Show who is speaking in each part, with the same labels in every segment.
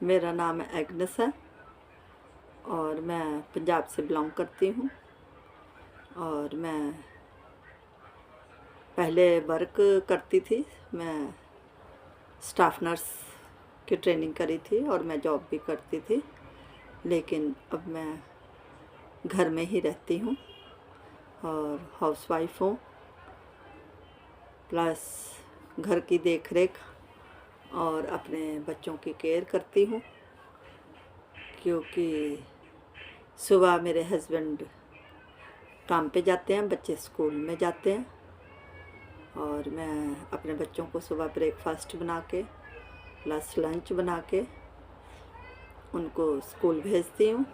Speaker 1: मेरा नाम एग्नेस है और मैं पंजाब से बिलोंग करती हूँ। और मैं पहले वर्क करती थी। मैं स्टाफ नर्स की ट्रेनिंग करी थी और मैं जॉब भी करती थी, लेकिन अब मैं घर में ही रहती हूँ और हाउसवाइफ हूँ, प्लस घर की देखरेख और अपने बच्चों की केयर करती हूँ। क्योंकि सुबह मेरे हस्बैंड काम पे जाते हैं, बच्चे स्कूल में जाते हैं और मैं अपने बच्चों को सुबह ब्रेकफास्ट बना के प्लस लंच बना के उनको स्कूल भेजती हूँ।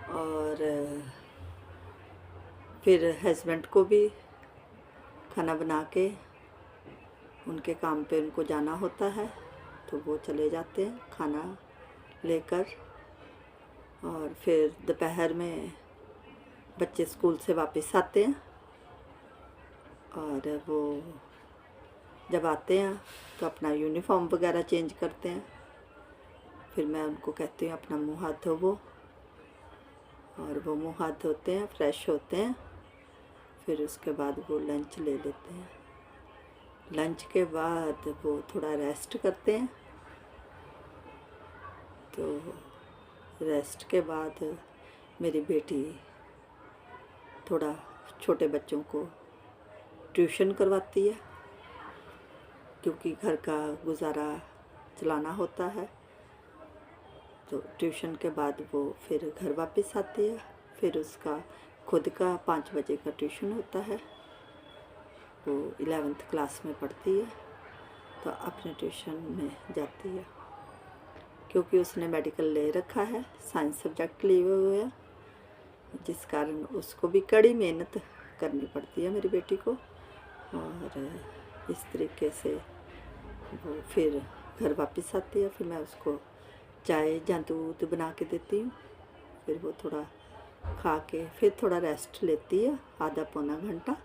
Speaker 1: और फिर हस्बैंड को भी खाना बना के उनके काम पे उनको जाना होता है, तो वो चले जाते हैं खाना लेकर। और फिर दोपहर में बच्चे स्कूल से वापस आते हैं और वो जब आते हैं तो अपना यूनिफॉर्म वगैरह चेंज करते हैं। फिर मैं उनको कहती हूँ अपना मुँह हाथ धोवो, और वो मुँह हाथ धोते हैं, फ्रेश होते हैं। फिर उसके बाद वो लंच ले लेते हैं। लंच के बाद वो थोड़ा रेस्ट करते हैं। तो रेस्ट के बाद मेरी बेटी थोड़ा छोटे बच्चों को ट्यूशन करवाती है, क्योंकि घर का गुजारा चलाना होता है। तो ट्यूशन के बाद वो फिर घर वापस आती है। फिर उसका खुद का 5 बजे का ट्यूशन होता है। वो 11th क्लास में पढ़ती है, तो अपने ट्यूशन में जाती है। क्योंकि उसने मेडिकल ले रखा है, साइंस सब्जेक्ट लिए हुए है, जिस कारण उसको भी कड़ी मेहनत करनी पड़ती है मेरी बेटी को। और इस तरीके से वो फिर घर वापस आती है। फिर मैं उसको चाय या दूध बना के देती हूँ। फिर वो थोड़ा खा के फिर थोड़ा रेस्ट लेती है, आधा पौना घंटा।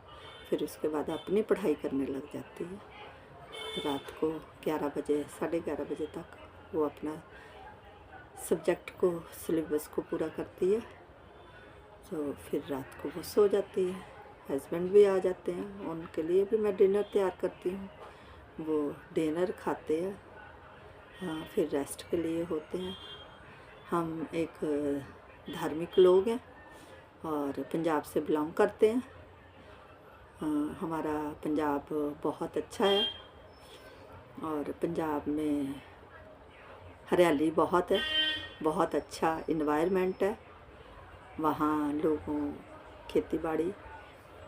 Speaker 1: फिर उसके बाद अपनी पढ़ाई करने लग जाती है। रात को 11 बजे 11:30 बजे तक वो अपना सब्जेक्ट को सिलेबस को पूरा करती है। तो फिर रात को वो सो जाती है। हस्बैंड भी आ जाते हैं, उनके लिए भी मैं डिनर तैयार करती हूँ। वो डिनर खाते हैं, हाँ, फिर रेस्ट के लिए होते हैं। हम एक धार्मिक लोग हैं और पंजाब से बिलोंग करते हैं। हमारा पंजाब बहुत अच्छा है और पंजाब में हरियाली बहुत है, बहुत अच्छा इन्वायरमेंट है। वहाँ लोगों खेती बाड़ी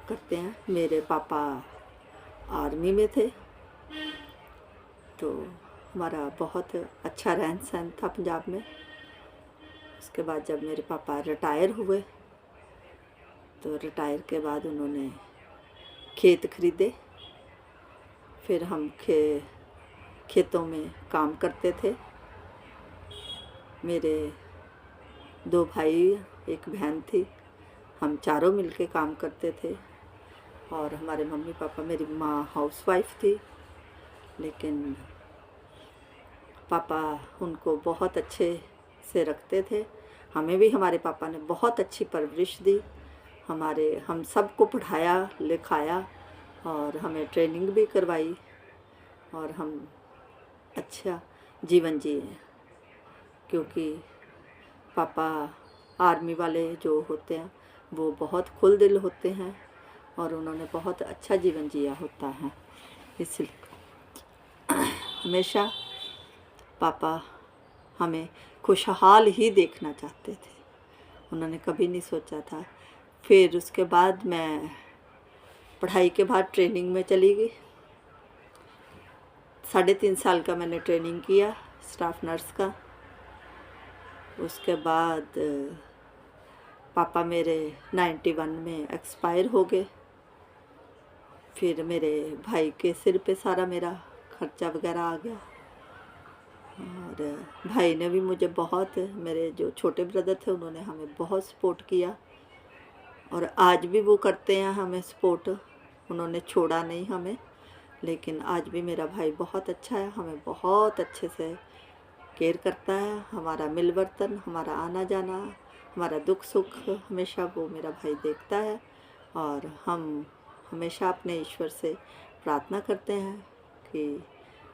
Speaker 1: करते हैं। मेरे पापा आर्मी में थे, तो हमारा बहुत अच्छा रहन सहन था पंजाब में। उसके बाद जब मेरे पापा रिटायर हुए, तो रिटायर के बाद उन्होंने खेत खरीदे। फिर हम खेतों में काम करते थे। मेरे 2 भाई, 1 बहन थी। हम चारों मिलके काम करते थे। और हमारे मम्मी पापा, मेरी माँ हाउसवाइफ थी, लेकिन पापा उनको बहुत अच्छे से रखते थे। हमें भी हमारे पापा ने बहुत अच्छी परवरिश दी। हम सबको पढ़ाया लिखाया और हमें ट्रेनिंग भी करवाई, और हम अच्छा जीवन जिए। क्योंकि पापा आर्मी वाले जो होते हैं वो बहुत खुल दिल होते हैं और उन्होंने बहुत अच्छा जीवन जिया होता है। इसलिए हमेशा पापा हमें खुशहाल ही देखना चाहते थे। उन्होंने कभी नहीं सोचा था। फिर उसके बाद मैं पढ़ाई के बाद ट्रेनिंग में चली गई। 3.5 साल का मैंने ट्रेनिंग किया स्टाफ नर्स का। उसके बाद पापा मेरे 91 में एक्सपायर हो गए। फिर मेरे भाई के सिर पे सारा मेरा खर्चा वगैरह आ गया। और भाई ने भी मुझे बहुत, मेरे जो छोटे ब्रदर थे उन्होंने हमें बहुत सपोर्ट किया, और आज भी वो करते हैं हमें सपोर्ट। उन्होंने छोड़ा नहीं हमें, लेकिन आज भी मेरा भाई बहुत अच्छा है, हमें बहुत अच्छे से केयर करता है, हमारा मिलवर्तन, हमारा आना जाना, हमारा दुख सुख हमेशा वो मेरा भाई देखता है। और हम हमेशा अपने ईश्वर से प्रार्थना करते हैं कि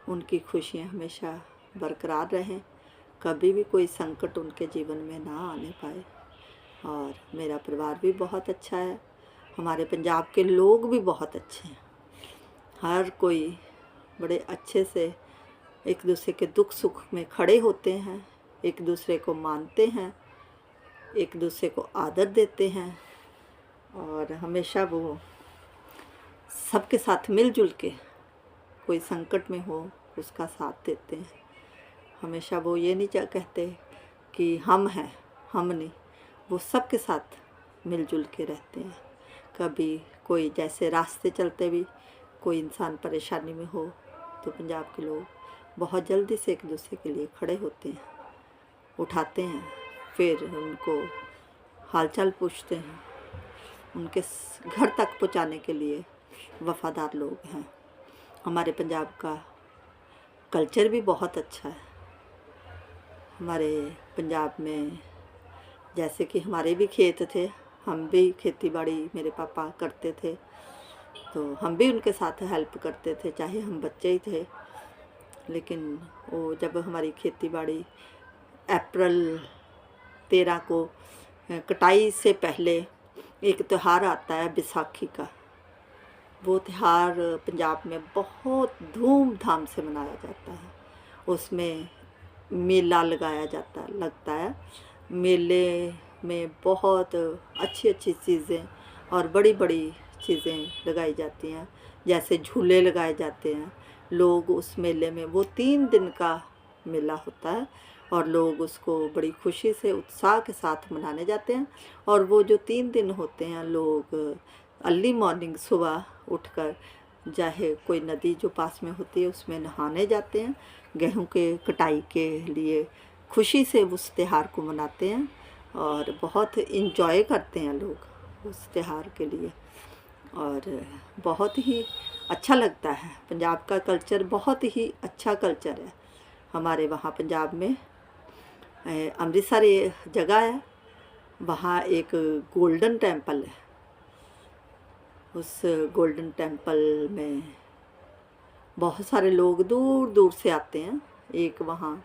Speaker 1: उनकी खुशियाँ हमेशा बरकरार रहें, कभी भी कोई संकट उनके जीवन में ना आने पाए। और मेरा परिवार भी बहुत अच्छा है, हमारे पंजाब के लोग भी बहुत अच्छे हैं। हर कोई बड़े अच्छे से एक दूसरे के दुख सुख में खड़े होते हैं, एक दूसरे को मानते हैं, एक दूसरे को आदर देते हैं और हमेशा वो सबके साथ मिलजुल के कोई संकट में हो उसका साथ देते हैं। हमेशा वो ये नहीं कहते कि हम हैं, हम नहीं, वो सबके साथ मिलजुल के रहते हैं। कभी कोई जैसे रास्ते चलते भी कोई इंसान परेशानी में हो तो पंजाब के लोग बहुत जल्दी से एक दूसरे के लिए खड़े होते हैं, उठाते हैं, फिर उनको हालचाल पूछते हैं, उनके घर तक पहुंचाने के लिए वफ़ादार लोग हैं। हमारे पंजाब का कल्चर भी बहुत अच्छा है। हमारे पंजाब में जैसे कि हमारे भी खेत थे, हम भी खेती बाड़ी मेरे पापा करते थे, तो हम भी उनके साथ हेल्प करते थे, चाहे हम बच्चे ही थे। लेकिन वो जब हमारी खेती बाड़ी अप्रैल 13 को कटाई से पहले एक त्यौहार आता है बैसाखी का, वो त्यौहार पंजाब में बहुत धूमधाम से मनाया जाता है। उसमें मेला लगता है। मेले में बहुत अच्छी अच्छी चीज़ें और बड़ी बड़ी चीज़ें लगाई जाती हैं, जैसे झूले लगाए जाते हैं। लोग उस मेले में, वो 3 दिन का मेला होता है और लोग उसको बड़ी खुशी से उत्साह के साथ मनाने जाते हैं। और वो जो 3 दिन होते हैं, लोग अर्ली मॉर्निंग सुबह उठकर चाहे कोई नदी जो पास में होती है उसमें नहाने जाते हैं, गेहूं के कटाई के लिए खुशी से उस त्यौहार को मनाते हैं और बहुत इंजॉय करते हैं लोग उस त्यौहार के लिए। और बहुत ही अच्छा लगता है। पंजाब का कल्चर बहुत ही अच्छा कल्चर है। हमारे वहाँ पंजाब में अमृतसर ये जगह है, वहाँ एक गोल्डन टेम्पल है। उस गोल्डन टेम्पल में बहुत सारे लोग दूर दूर से आते हैं, एक वहाँ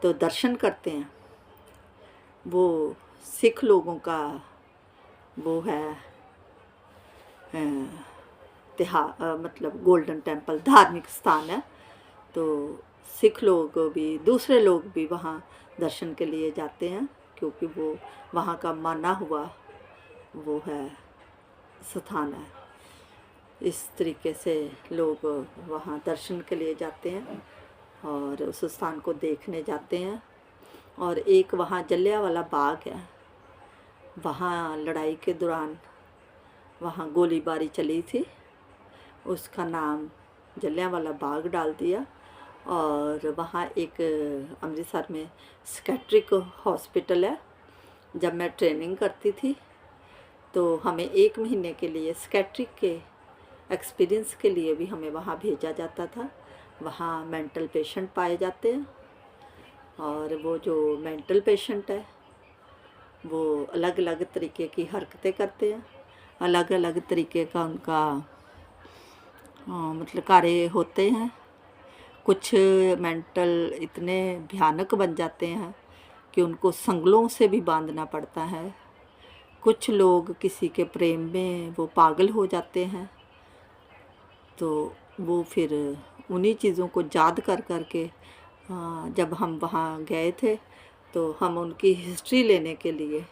Speaker 1: तो दर्शन करते हैं। वो सिख लोगों का वो है त्यौहार, मतलब गोल्डन टेम्पल धार्मिक स्थान है, तो सिख लोग भी, दूसरे लोग भी वहाँ दर्शन के लिए जाते हैं, क्योंकि वो वहाँ का माना हुआ वो है स्थान है। इस तरीके से लोग वहाँ दर्शन के लिए जाते हैं और उस स्थान को देखने जाते हैं। और एक वहाँ जलियांवाला बाग है, वहाँ लड़ाई के दौरान वहाँ गोलीबारी चली थी, उसका नाम जलियांवाला बाग डाल दिया। और वहाँ एक अमृतसर में साइकियाट्रिक हॉस्पिटल है। जब मैं ट्रेनिंग करती थी तो हमें 1 महीने के लिए साइकियाट्रिक के एक्सपीरियंस के लिए भी हमें वहाँ भेजा जाता था। वहाँ मेंटल पेशेंट पाए जाते हैं और वो जो मेंटल पेशेंट है वो अलग अलग तरीके की हरकतें करते हैं, अलग अलग तरीके का उनका मतलब कार्य होते हैं। कुछ मेंटल इतने भयानक बन जाते हैं कि उनको संगलों से भी बांधना पड़ता है। कुछ लोग किसी के प्रेम में वो पागल हो जाते हैं, तो वो फिर उन्हीं चीज़ों को याद कर कर के जब हम वहाँ गए थे तो हम उनकी हिस्ट्री लेने के लिए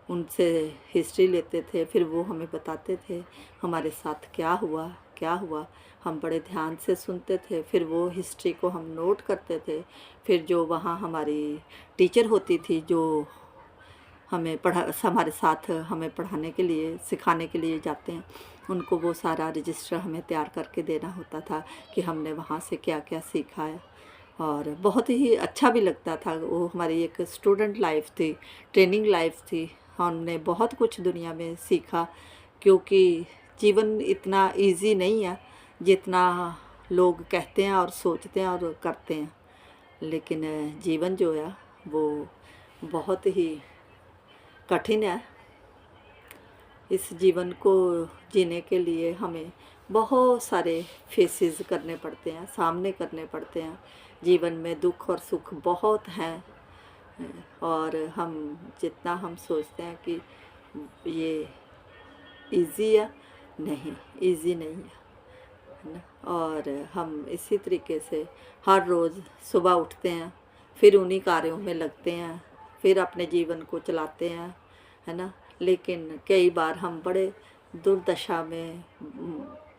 Speaker 1: उनसे हिस्ट्री लेते थे। फिर वो हमें बताते थे हमारे साथ क्या हुआ क्या हुआ। हम बड़े ध्यान से सुनते थे, फिर वो हिस्ट्री को हम नोट करते थे। फिर जो वहाँ हमारी टीचर होती थी जो हमें हमारे साथ हमें पढ़ाने के लिए, सिखाने के लिए जाते हैं, उनको वो सारा रजिस्टर हमें तैयार करके देना होता था कि हमने वहाँ से क्या क्या सीखा है। और बहुत ही अच्छा भी लगता था। वो हमारी एक स्टूडेंट लाइफ थी, ट्रेनिंग लाइफ थी। हमने बहुत कुछ दुनिया में सीखा, क्योंकि जीवन इतना इजी नहीं है जितना लोग कहते हैं और सोचते हैं और करते हैं। लेकिन जीवन जो है वो बहुत ही कठिन है। इस जीवन को जीने के लिए हमें बहुत सारे फेसेस करने पड़ते हैं, सामने करने पड़ते हैं। जीवन में दुख और सुख बहुत हैं, और हम जितना हम सोचते हैं कि ये इजी है, नहीं, इजी नहीं है ना। और हम इसी तरीके से हर रोज़ सुबह उठते हैं, फिर उन्हीं कार्यों में लगते हैं, फिर अपने जीवन को चलाते हैं, है ना। लेकिन कई बार हम बड़े दुर्दशा में,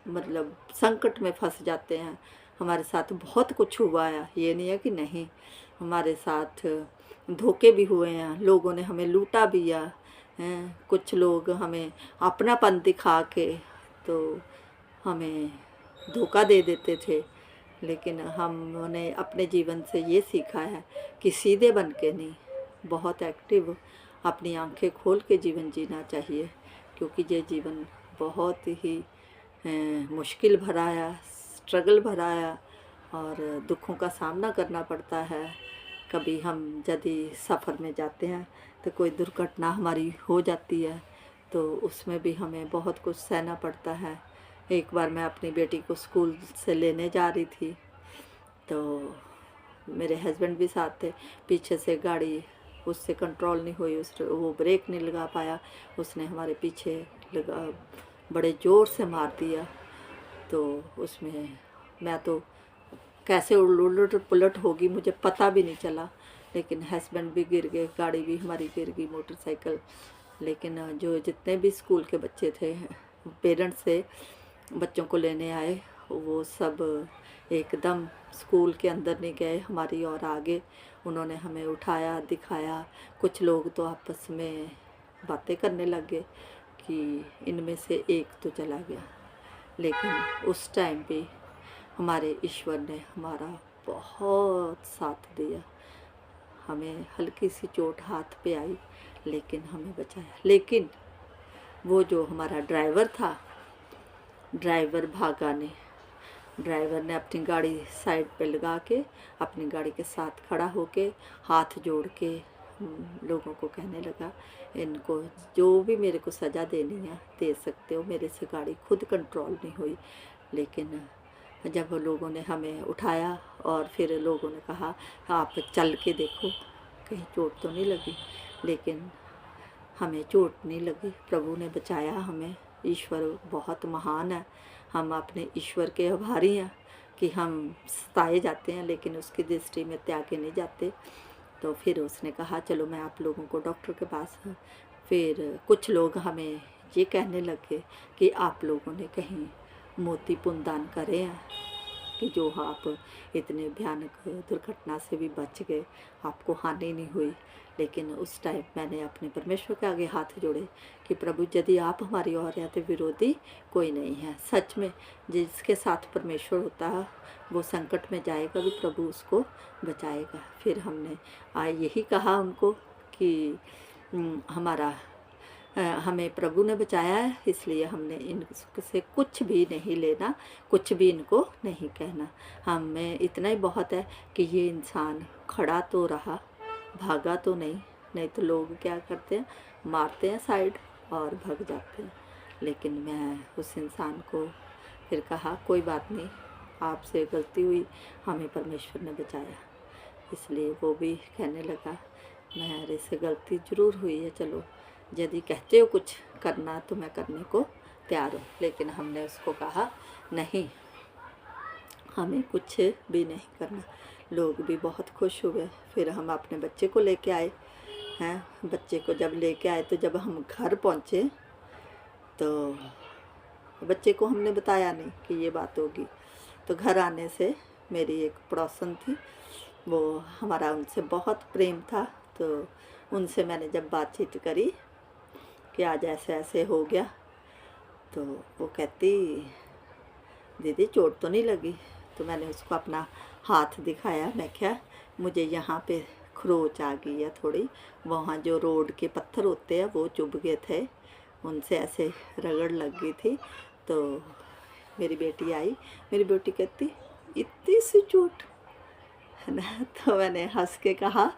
Speaker 1: मतलब संकट में फंस जाते हैं। हमारे साथ बहुत कुछ हुआ है, ये नहीं है कि नहीं। हमारे साथ धोखे भी हुए हैं, लोगों ने हमें लूटा भी है, कुछ लोग हमें अपनापन दिखा के तो हमें धोखा दे देते थे। लेकिन हमने अपने जीवन से ये सीखा है कि सीधे बन के नहीं, बहुत एक्टिव अपनी आंखें खोल के जीवन जीना चाहिए, क्योंकि ये जीवन बहुत ही मुश्किल भरा है, स्ट्रगल भरा है, और दुखों का सामना करना पड़ता है। कभी हम यदि सफ़र में जाते हैं तो कोई दुर्घटना हमारी हो जाती है, तो उसमें भी हमें बहुत कुछ सहना पड़ता है। एक बार मैं अपनी बेटी को स्कूल से लेने जा रही थी, तो मेरे हस्बैंड भी साथ थे। पीछे से गाड़ी उससे कंट्रोल नहीं हुई, वो ब्रेक नहीं लगा पाया, उसने हमारे पीछे लगा बड़े ज़ोर से मार दिया। तो उसमें मैं तो कैसे उलट पुलट होगी मुझे पता भी नहीं चला, लेकिन हस्बैंड भी गिर गए, गाड़ी भी हमारी गिर गई, मोटरसाइकिल। लेकिन जो जितने भी स्कूल के बच्चे थे, पेरेंट्स से बच्चों को लेने आए, वो सब एकदम स्कूल के अंदर नहीं गए, हमारी और आगे उन्होंने हमें उठाया, दिखाया। कुछ लोग तो आपस में बातें करने लग गए कि इनमें से एक तो चला गया। लेकिन उस टाइम पे हमारे ईश्वर ने हमारा बहुत साथ दिया। हमें हल्की सी चोट हाथ पे आई, लेकिन हमें बचाया। लेकिन वो जो हमारा ड्राइवर था, ड्राइवर भागा नहीं। ड्राइवर ने अपनी गाड़ी साइड पे लगा के अपनी गाड़ी के साथ खड़ा होके हाथ जोड़ के लोगों को कहने लगा, इनको जो भी मेरे को सज़ा देनी है दे सकते हो, मेरे से गाड़ी खुद कंट्रोल नहीं हुई। लेकिन जब लोगों ने हमें उठाया और फिर लोगों ने कहा आप चल के देखो कहीं चोट तो नहीं लगी, लेकिन हमें चोट नहीं लगी, प्रभु ने बचाया हमें। ईश्वर बहुत महान है। हम अपने ईश्वर के आभारी हैं कि हम सताए जाते हैं लेकिन उसकी दृष्टि में त्यागे नहीं जाते। तो फिर उसने कहा चलो मैं आप लोगों को डॉक्टर के पास। फिर कुछ लोग हमें ये कहने लगे कि आप लोगों ने कहीं मोती पुण्य दान करे हैं कि जो आप इतने भयानक दुर्घटना से भी बच गए, आपको हानि नहीं हुई। लेकिन उस टाइम मैंने अपने परमेश्वर के आगे हाथ जोड़े कि प्रभु यदि आप हमारी ओर हैं तो विरोधी कोई नहीं है। सच में जिसके साथ परमेश्वर होता है वो संकट में जाएगा भी प्रभु उसको बचाएगा। फिर हमने यही कहा उनको कि हमारा हमें प्रभु ने बचाया है, इसलिए हमने इनसे कुछ भी नहीं लेना, कुछ भी इनको नहीं कहना। हमें इतना ही बहुत है कि ये इंसान खड़ा तो रहा, भागा तो नहीं। नहीं तो लोग क्या करते हैं, मारते हैं साइड और भाग जाते हैं। लेकिन मैं उस इंसान को फिर कहा कोई बात नहीं, आपसे गलती हुई, हमें परमेश्वर ने बचाया। इसलिए वो भी कहने लगा मेरे से गलती ज़रूर हुई है, चलो यदि कहते हो कुछ करना तो मैं करने को तैयार हूँ। लेकिन हमने उसको कहा नहीं, हमें कुछ भी नहीं करना। लोग भी बहुत खुश हुए। फिर हम अपने बच्चे को लेके आए हैं। बच्चे को जब लेके आए तो जब हम घर पहुँचे तो बच्चे को हमने बताया नहीं कि ये बात होगी। तो घर आने से मेरी एक पड़ोसन थी, वो हमारा उनसे बहुत प्रेम था, तो उनसे मैंने जब बातचीत करी कि आज ऐसे ऐसे हो गया, तो वो कहती दीदी चोट तो नहीं लगी। तो मैंने उसको अपना हाथ दिखाया। मैं क्या मुझे यहाँ पे खरोच आ गई है थोड़ी, वहाँ जो रोड के पत्थर होते हैं वो चुभ गए थे, उनसे ऐसे रगड़ लग गई थी। तो मेरी बेटी आई, मेरी बेटी कहती इतनी सी चोट है ना। तो मैंने हंस के कहा,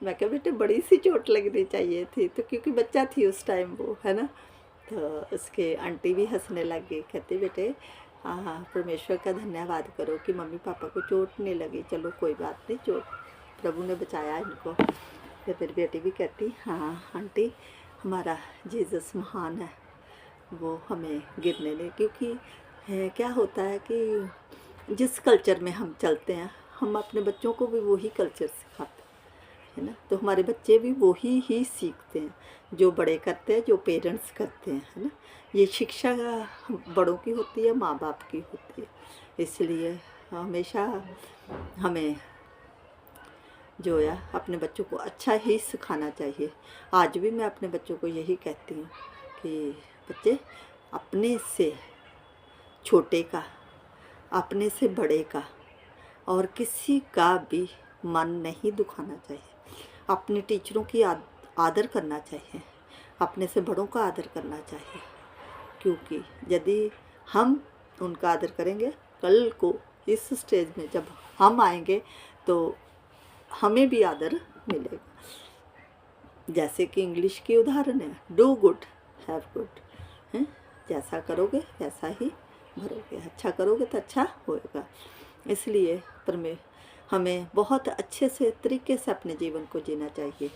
Speaker 1: मैं कहा बेटे बड़ी सी चोट लगनी चाहिए थी, तो क्योंकि बच्चा थी उस टाइम वो, है ना। तो उसके आंटी भी हंसने लग गई, कहती बेटे हाँ हाँ परमेश्वर का धन्यवाद करो कि मम्मी पापा को चोट नहीं लगी, चलो कोई बात नहीं, चोट प्रभु ने बचाया इनको। फिर मेरी बेटी भी कहती हाँ आंटी हमारा जीसस महान है, वो हमें गिरने नहीं, क्योंकि क्या होता है कि जिस कल्चर में हम चलते हैं हम अपने बच्चों को भी वही कल्चर सिखाते हैं, है ना। तो हमारे बच्चे भी वही ही सीखते हैं जो बड़े करते हैं, जो पेरेंट्स करते हैं, है ना। ये शिक्षा बड़ों की होती है, माँ बाप की होती है, इसलिए हमेशा हमें जो है अपने बच्चों को अच्छा ही सिखाना चाहिए। आज भी मैं अपने बच्चों को यही कहती हूँ कि बच्चे अपने से छोटे का, अपने से बड़े का और किसी का भी मन नहीं दुखाना चाहिए। अपने टीचरों की आदर करना चाहिए, अपने से बड़ों का आदर करना चाहिए, क्योंकि यदि हम उनका आदर करेंगे, कल को इस स्टेज में जब हम आएंगे तो हमें भी आदर मिलेगा। जैसे कि इंग्लिश की उदाहरण है, डू गुड हैव गुड, है, जैसा करोगे वैसा ही भरोगे, अच्छा करोगे तो अच्छा होएगा। इसलिए हमें बहुत अच्छे से तरीके से अपने जीवन को जीना चाहिए,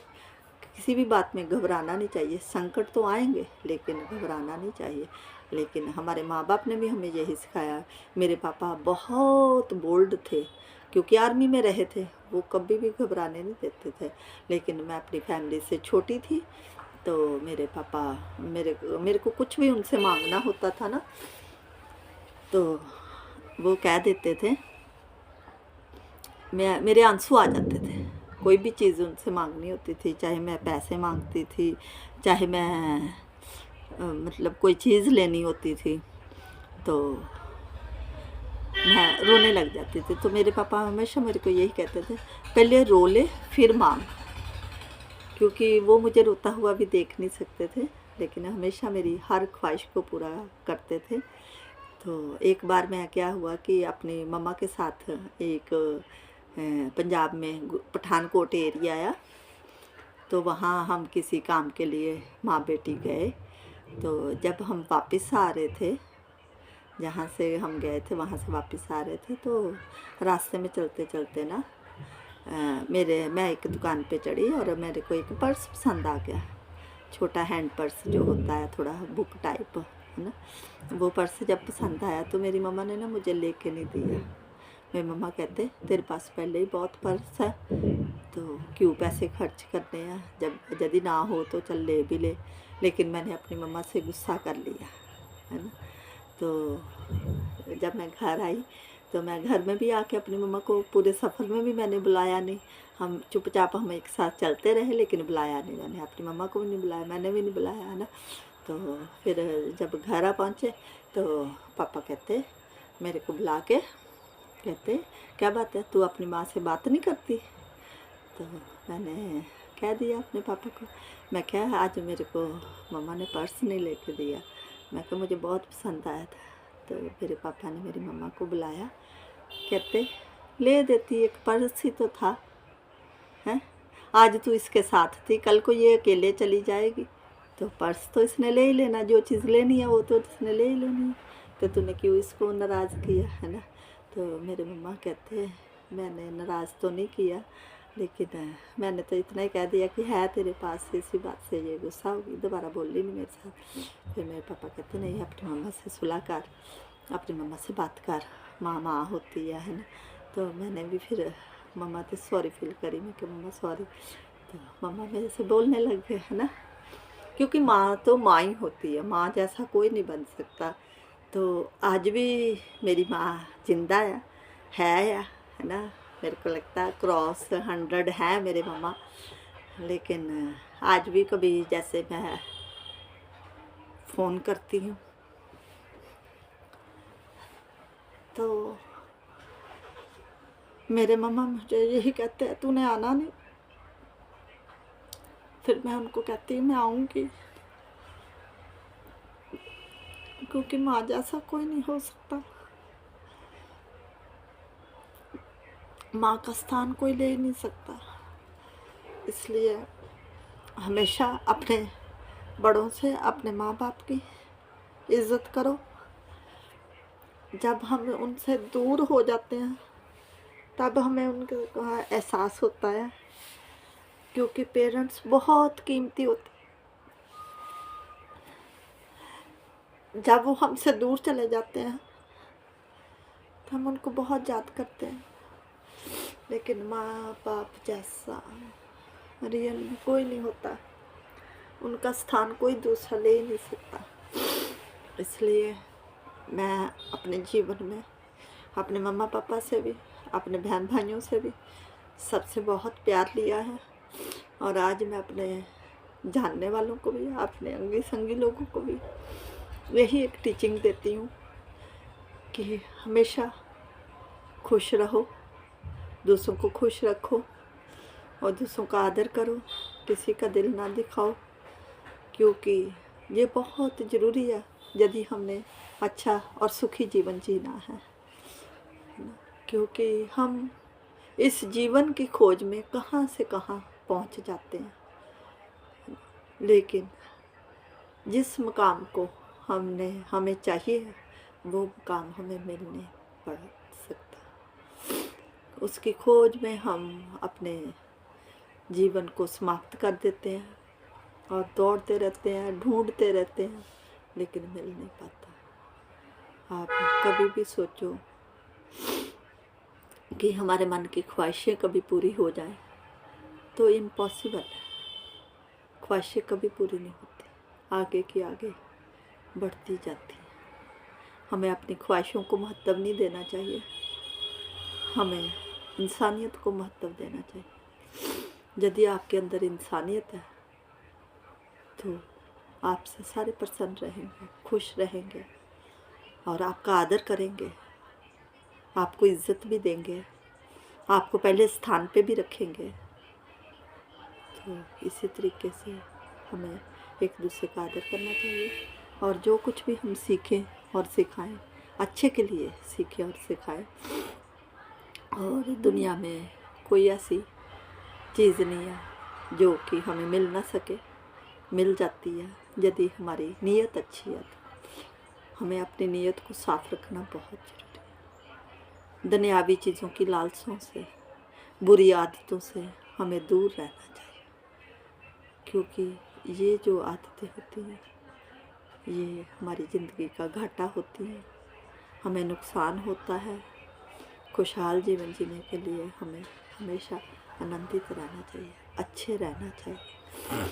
Speaker 1: किसी भी बात में घबराना नहीं चाहिए। संकट तो आएंगे लेकिन घबराना नहीं चाहिए। लेकिन हमारे माँ बाप ने भी हमें यही सिखाया। मेरे पापा बहुत बोल्ड थे, क्योंकि आर्मी में रहे थे, वो कभी भी घबराने नहीं देते थे। लेकिन मैं अपनी फैमिली से छोटी थी, तो मेरे पापा मेरे को कुछ भी उनसे मांगना होता था ना, तो वो कह देते थे, मेरे आंसू आ जाते थे। कोई भी चीज़ उनसे मांगनी होती थी, चाहे मैं पैसे मांगती थी, चाहे मैं मतलब कोई चीज़ लेनी होती थी, तो मैं रोने लग जाती थी। तो मेरे पापा हमेशा मेरे को यही कहते थे, पहले रो ले फिर मांग, क्योंकि वो मुझे रोता हुआ भी देख नहीं सकते थे, लेकिन हमेशा मेरी हर ख्वाहिश को पूरा करते थे। तो एक बार मैं क्या हुआ कि अपनी मम्मा के साथ एक पंजाब में पठानकोट एरिया आया, तो वहाँ हम किसी काम के लिए माँ बेटी गए। तो जब हम वापस आ रहे थे, जहाँ से हम गए थे वहाँ से वापस आ रहे थे, तो रास्ते में चलते चलते ना मैं एक दुकान पे चढ़ी और मेरे को एक पर्स पसंद आ गया, छोटा हैंड पर्स जो होता है, थोड़ा बुक टाइप, है ना। वो पर्स जब पसंद आया तो मेरी मम्मा ने ना मुझे लेके नहीं दिया। मेरी मम्मा कहते तेरे पास पहले ही बहुत पर्स है, तो क्यों पैसे खर्च करने हैं, जब यदि ना हो तो चल ले भी ले। लेकिन मैंने अपनी मम्मा से गुस्सा कर लिया, है ना। तो जब मैं घर आई तो मैं घर में भी आके अपनी मम्मा को, पूरे सफ़र में भी मैंने बुलाया नहीं, हम चुपचाप हम एक साथ चलते रहे, लेकिन बुलाया नहीं। मैंने अपनी मम्मा को भी नहीं बुलाया, मैंने भी नहीं बुलाया, है ना। तो फिर जब घर आ पहुँचे तो पापा कहते मेरे को बुला के, कहते क्या बात है, तू अपनी माँ से बात नहीं करती। तो मैंने कह दिया अपने पापा को, मैं क्या आज मेरे को मम्मा ने पर्स नहीं लेके दिया, मैं कहा मुझे बहुत पसंद आया था। तो मेरे पापा ने मेरी मम्मा को बुलाया, कहते ले देती, एक पर्स ही तो था, हैं, आज तू इसके साथ थी, कल को ये अकेले चली जाएगी, तो पर्स तो इसने ले ही लेना, जो चीज़ लेनी है वो तो इसने ले ही लेनी है, तो तूने क्यों इसको नाराज़ किया, है ना। तो मेरे मम्मा कहते मैंने नाराज़ तो नहीं किया, लेकिन मैंने तो इतना ही कह दिया कि है तेरे पास, इसी बात से ये गुस्सा होगी, दोबारा बोली नहीं मेरे साथ। फिर मेरे पापा कहते नहीं, अपनी मम्मा से सुलह कर, अपनी मम्मा से बात कर, माँ माँ होती है ना। तो मैंने भी फिर मम्मा से सॉरी फील करी, मैं कि मम्मा सॉरी। तो मम्मा मेरे से बोलने लग गए, है ना, क्योंकि माँ तो माँ ही होती है, माँ जैसा कोई नहीं बन सकता। तो आज भी मेरी माँ जिंदा है ना। मेरे को लगता है क्रॉस 100 है मेरे मम्मा, लेकिन आज भी कभी जैसे मैं फ़ोन करती हूँ तो मेरे मम्मा मुझे यही कहते हैं तूने आना नहीं। फिर मैं उनको कहती हूँ मैं आऊँगी, क्योंकि माँ जैसा कोई नहीं हो सकता। माँ का स्थान कोई ले ही नहीं सकता। इसलिए हमेशा अपने बड़ों से, अपने माँ बाप की इज़्ज़त करो। जब हम उनसे दूर हो जाते हैं तब हमें उनका एहसास होता है, क्योंकि पेरेंट्स बहुत कीमती होते हैं। जब वो हमसे दूर चले जाते हैं तो हम उनको बहुत याद करते हैं, लेकिन माँ बाप जैसा रियल में कोई नहीं होता। उनका स्थान कोई दूसरा ले ही नहीं सकता। इसलिए मैं अपने जीवन में अपने मम्मा पापा से भी, अपने बहन भाइयों से भी, सबसे बहुत प्यार लिया है। और आज मैं अपने जानने वालों को भी, अपने अंगी संगी लोगों को भी यही एक टीचिंग देती हूँ कि हमेशा खुश रहो, दूसरों को खुश रखो और दूसरों का आदर करो, किसी का दिल ना दिखाओ, क्योंकि ये बहुत ज़रूरी है यदि हमने अच्छा और सुखी जीवन जीना है। क्योंकि हम इस जीवन की खोज में कहाँ से कहाँ पहुँच जाते हैं, लेकिन जिस मुकाम को हमें चाहिए वो मुकाम हमें मिल नहीं पड़ सकता। उसकी खोज में हम अपने जीवन को समाप्त कर देते हैं और दौड़ते रहते हैं, ढूंढते रहते हैं, लेकिन मिल नहीं पाता। आप कभी भी सोचो कि हमारे मन की ख्वाहिशें कभी पूरी हो जाएं, तो इम्पॉसिबल है। ख्वाहिशें कभी पूरी नहीं होती, आगे की आगे बढ़ती जाती हैं। हमें अपनी ख्वाहिशों को महत्व नहीं देना चाहिए, हमें इंसानियत को महत्व देना चाहिए। यदि आपके अंदर इंसानियत है तो आपसे सारे प्रसन्न रहेंगे, खुश रहेंगे और आपका आदर करेंगे, आपको इज्जत भी देंगे, आपको पहले स्थान पे भी रखेंगे। तो इसी तरीके से हमें एक दूसरे का आदर करना चाहिए और जो कुछ भी हम सीखें और सिखाएं अच्छे के लिए सीखें और सिखाएं। और दुनिया में कोई ऐसी चीज़ नहीं है जो कि हमें मिल ना सके, मिल जाती है यदि हमारी नीयत अच्छी है। तो हमें अपनी नीयत को साफ रखना बहुत ज़रूरी है। दुनियावी चीज़ों की लालसों से, बुरी आदतों से हमें दूर रहना चाहिए, क्योंकि ये जो आदतें होती हैं ये हमारी ज़िंदगी का घाटा होती है, हमें नुकसान होता है। खुशहाल जीवन जीने के लिए हमें हमेशा आनंदित रहना चाहिए, अच्छे रहना चाहिए।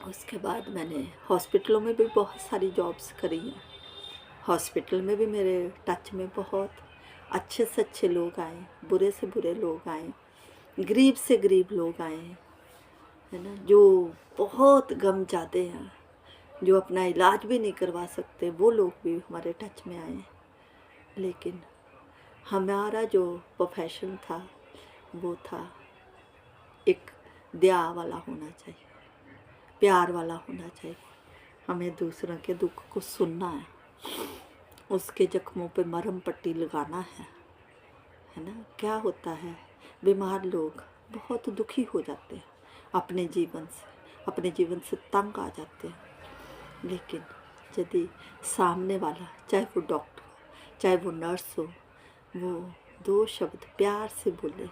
Speaker 1: उसके बाद मैंने हॉस्पिटलों में भी बहुत सारी जॉब्स करी हैं। हॉस्पिटल में भी मेरे टच में बहुत अच्छे से अच्छे लोग आए, बुरे से बुरे लोग आए, गरीब से गरीब लोग आए, है ना, जो बहुत गम जाते हैं, जो अपना इलाज भी नहीं करवा सकते, वो लोग भी हमारे टच में आए। लेकिन हमारा जो प्रोफेशन था वो था एक दया वाला होना चाहिए, प्यार वाला होना चाहिए। हमें दूसरों के दुख को सुनना है, उसके जख्मों पे मरहम पट्टी लगाना है ना। क्या होता है, बीमार लोग बहुत दुखी हो जाते हैं अपने जीवन से तंग आ जाते हैं। लेकिन यदि सामने वाला, चाहे वो डॉक्टर हो चाहे वो नर्स हो, वो दो शब्द प्यार से बोले,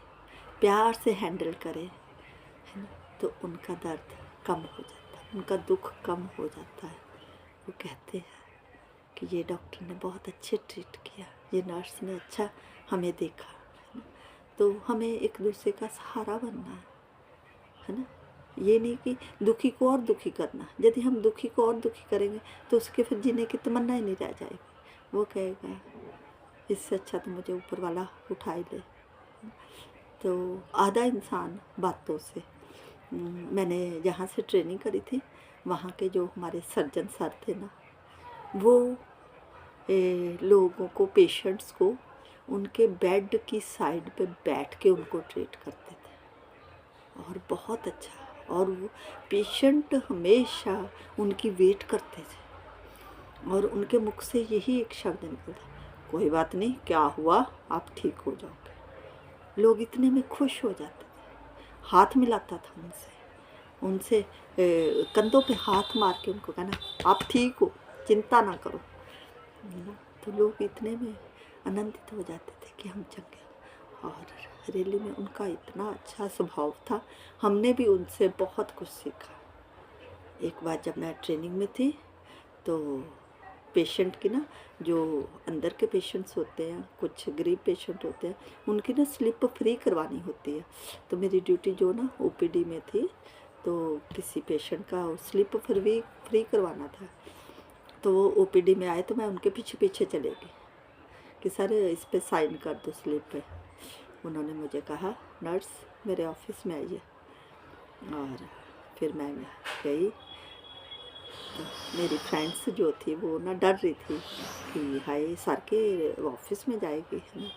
Speaker 1: प्यार से हैंडल करे, है ना, तो उनका दर्द कम हो जाता है, उनका दुख कम हो जाता है। वो कहते हैं कि ये डॉक्टर ने बहुत अच्छे ट्रीट किया, ये नर्स ने अच्छा हमें देखा, है ना। तो हमें एक दूसरे का सहारा बनना है ना। ये नहीं कि दुखी को और दुखी करना। यदि हम दुखी को और दुखी करेंगे तो उसके फिर जीने की तमन्ना ही नहीं रह जाएगी। वो कहेगा इससे अच्छा तो मुझे ऊपर वाला उठा ही ले। तो आधा इंसान बातों से, मैंने जहाँ से ट्रेनिंग करी थी वहाँ के जो हमारे सर्जन सर थे ना, वो लोगों को, पेशेंट्स को उनके बेड की साइड पे बैठ के उनको ट्रीट करते थे और बहुत अच्छा। और वो पेशेंट हमेशा उनकी वेट करते थे और उनके मुख से यही एक शब्द निकलता, कोई बात नहीं, क्या हुआ, आप ठीक हो जाओगे। लोग इतने में खुश हो जाते थे। हाथ मिलाता था उनसे कंधों पे हाथ मार के उनको कहना आप ठीक हो, चिंता ना करो, है ना। तो लोग इतने में आनंदित हो जाते थे कि हम चंगे। और रैली में उनका इतना अच्छा स्वभाव था, हमने भी उनसे बहुत कुछ सीखा। एक बार जब मैं ट्रेनिंग में थी तो पेशेंट की ना, जो अंदर के पेशेंट्स होते हैं, कुछ गरीब पेशेंट होते हैं, उनकी ना स्लिप फ्री करवानी होती है। तो मेरी ड्यूटी जो ना ओपीडी में थी, तो किसी पेशेंट का स्लिप फ्री करवाना था। तो वो ओपीडी में आए तो मैं उनके पीछे पीछे चले गई कि सर इस पे साइन कर दो स्लिप पे। उन्होंने मुझे कहा नर्स मेरे ऑफिस में आइए, और फिर मैं गई। तो मेरी फ्रेंड्स जो थी वो ना डर रही थी कि हाय सर के ऑफिस में जाएगी, है ना।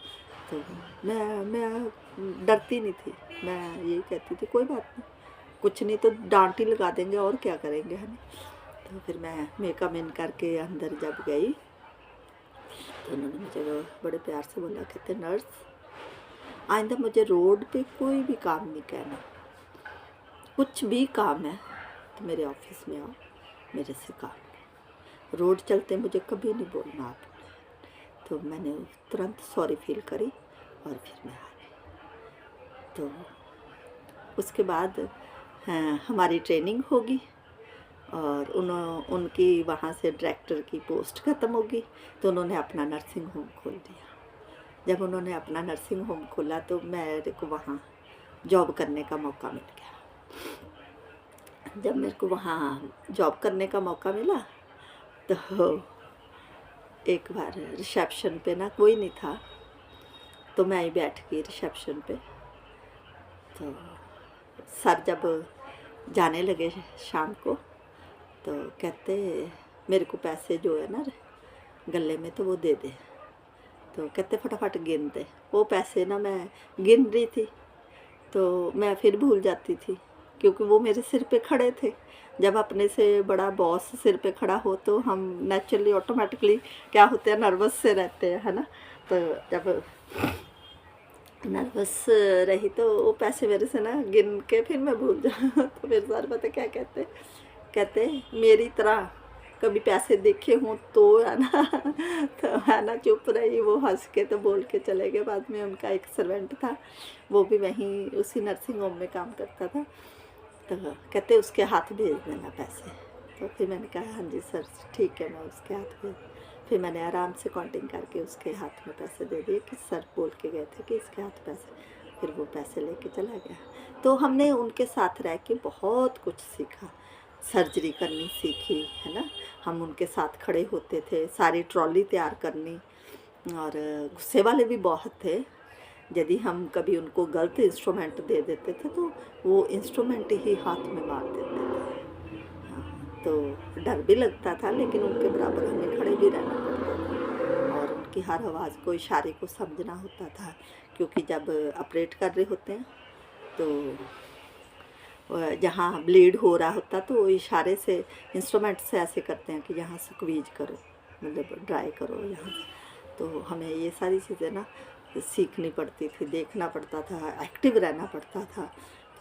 Speaker 1: तो मैं डरती नहीं थी, मैं यही कहती थी कोई बात नहीं, कुछ नहीं तो डांट ही लगा देंगे और क्या करेंगे, है ना। तो फिर मैं मेकअप इन करके अंदर जब गई तो उन्होंने मुझे बड़े प्यार से बोला, कहते नर्स आइंदा मुझे रोड पे कोई भी काम नहीं कहना, कुछ भी काम है तो मेरे ऑफिस में आओ, मेरे से काम। रोड चलते मुझे कभी नहीं बोलना आपने। तो मैंने तुरंत सॉरी फील करी और फिर मैं आ गई। तो उसके बाद हमारी ट्रेनिंग होगी और उनकी वहाँ से डायरेक्टर की पोस्ट ख़त्म होगी, तो उन्होंने अपना नर्सिंग होम खोल दिया। जब उन्होंने अपना नर्सिंग होम खोला तो मेरे को वहाँ जॉब करने का मौका मिल गया। जब मेरे को वहाँ जॉब करने का मौका मिला तो एक बार रिसेप्शन पे ना कोई नहीं था, तो मैं ही बैठ गई रिसेप्शन पे। तो सर जब जाने लगे शाम को तो कहते मेरे को पैसे जो है ना गले में तो वो दे दे। तो कहते फटाफट गिन दे। वो पैसे ना मैं गिन रही थी तो मैं फिर भूल जाती थी, क्योंकि वो मेरे सिर पे खड़े थे। जब अपने से बड़ा बॉस सिर पे खड़ा हो तो हम नेचुरली ऑटोमेटिकली क्या होते हैं, नर्वस से रहते हैं, है ना। तो जब नर्वस रही तो वो पैसे मेरे से ना गिन के फिर मैं भूल जाऊँ। तो फिर सर पता क्या कहते मेरी तरह कभी पैसे देखे हों तो, है ना। तो है ना चुप रही, वो हंस के तो बोल के चले गए। बाद में उनका एक सर्वेंट था, वो भी वहीं उसी नर्सिंग होम में काम करता था, तो कहते उसके हाथ भेज देना पैसे। तो फिर मैंने कहा हाँ जी सर ठीक है, मैं उसके हाथ भेज। फिर मैंने आराम से काउंटिंग करके उसके हाथ में पैसे दे दिए कि सर बोल के गए थे कि इसके हाथ पैसे। फिर वो पैसे लेके चला गया। तो हमने उनके साथ रह के बहुत कुछ सीखा, सर्जरी करनी सीखी, है ना। हम उनके साथ खड़े होते थे, सारी ट्रॉली तैयार करनी। और गुस्से वाले भी बहुत थे, यदि हम कभी उनको गलत इंस्ट्रूमेंट दे देते थे तो वो इंस्ट्रूमेंट ही हाथ में मार देते थे। हाँ, तो डर भी लगता था, लेकिन उनके बराबर हमें खड़े भी रहना पड़ता था और उनकी हर आवाज़ को, इशारे को समझना होता था, क्योंकि जब ऑपरेट कर रहे होते हैं तो जहाँ ब्लीड हो रहा होता तो इशारे से, इंस्ट्रूमेंट से ऐसे करते हैं कि यहाँ से स्क्वीज करो, मतलब ड्राई करो यहाँ से। तो हमें ये सारी चीज़ें ना सीखनी पड़ती थी, देखना पड़ता था, एक्टिव रहना पड़ता था।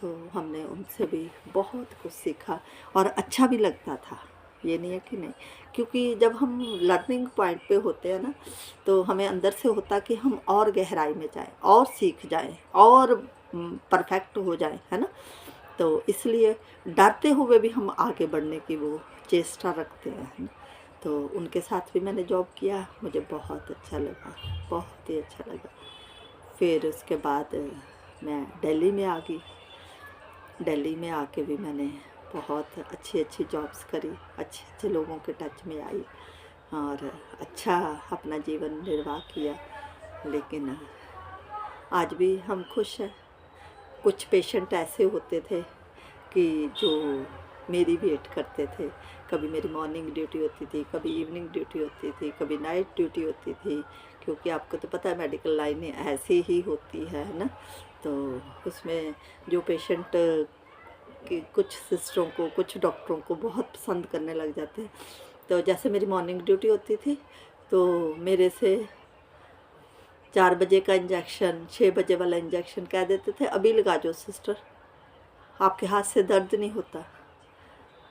Speaker 1: तो हमने उनसे भी बहुत कुछ सीखा और अच्छा भी लगता था, ये नहीं है कि नहीं। क्योंकि जब हम लर्निंग पॉइंट पे होते हैं ना, तो हमें अंदर से होता कि हम और गहराई में जाएं और सीख जाएं और परफेक्ट हो जाएं, है ना। तो इसलिए डरते हुए भी हम आगे बढ़ने की वो चेष्टा रखते हैं, है ना। तो उनके साथ भी मैंने जॉब किया, मुझे बहुत अच्छा लगा, बहुत ही अच्छा लगा। फिर उसके बाद मैं दिल्ली में आ गई। दिल्ली में आके भी मैंने बहुत अच्छी अच्छी जॉब्स करी, अच्छे अच्छे लोगों के टच में आई और अच्छा अपना जीवन निर्वाह किया। लेकिन आज भी हम खुश हैं। कुछ पेशेंट ऐसे होते थे कि जो मेरी वेट करते थे। कभी मेरी मॉर्निंग ड्यूटी होती थी, कभी इवनिंग ड्यूटी होती थी, कभी नाइट ड्यूटी होती थी, क्योंकि आपको तो पता है मेडिकल लाइनें ऐसी ही होती है ना। तो उसमें जो पेशेंट कि कुछ सिस्टरों को, कुछ डॉक्टरों को बहुत पसंद करने लग जाते हैं। तो जैसे मेरी मॉर्निंग ड्यूटी होती थी तो मेरे से 4 बजे का इंजेक्शन, 6 बजे वाला इंजेक्शन कह देते थे अभी लगा जो सिस्टर, आपके हाथ से दर्द नहीं होता।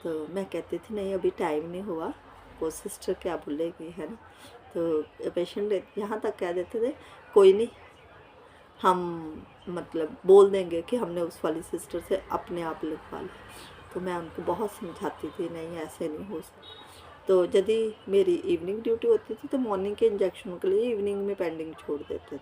Speaker 1: तो मैं कहती थी नहीं अभी टाइम नहीं हुआ, वो सिस्टर क्या बोलेगी, है ना। तो पेशेंट यहाँ तक कह देते थे कोई नहीं, हम मतलब बोल देंगे कि हमने उस वाली सिस्टर से अपने आप लिखवा लिया। तो मैं उनको बहुत समझाती थी नहीं ऐसे नहीं हो सकता। तो यदि मेरी इवनिंग ड्यूटी होती थी तो मॉर्निंग के इंजेक्शनों के लिए इवनिंग में पेंडिंग छोड़ देते थे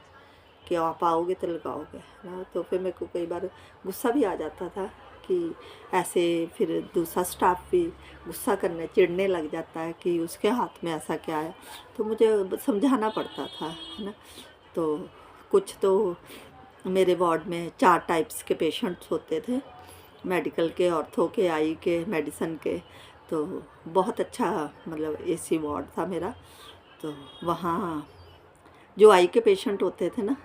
Speaker 1: कि आप आओगे तो लगाओगे, है ना। तो फिर मेरे को कई बार गुस्सा भी आ जाता था कि ऐसे, फिर दूसरा स्टाफ भी गुस्सा करने चिढ़ने लग जाता है कि उसके हाथ में ऐसा क्या है। तो मुझे समझाना पड़ता था, है ना। तो कुछ तो मेरे वार्ड में 4 टाइप्स के पेशेंट्स होते थे, मेडिकल के, ऑर्थो के, आई के, मेडिसिन के। तो बहुत अच्छा मतलब एसी वार्ड था मेरा। तो वहाँ जो आई के पेशेंट होते थे ना,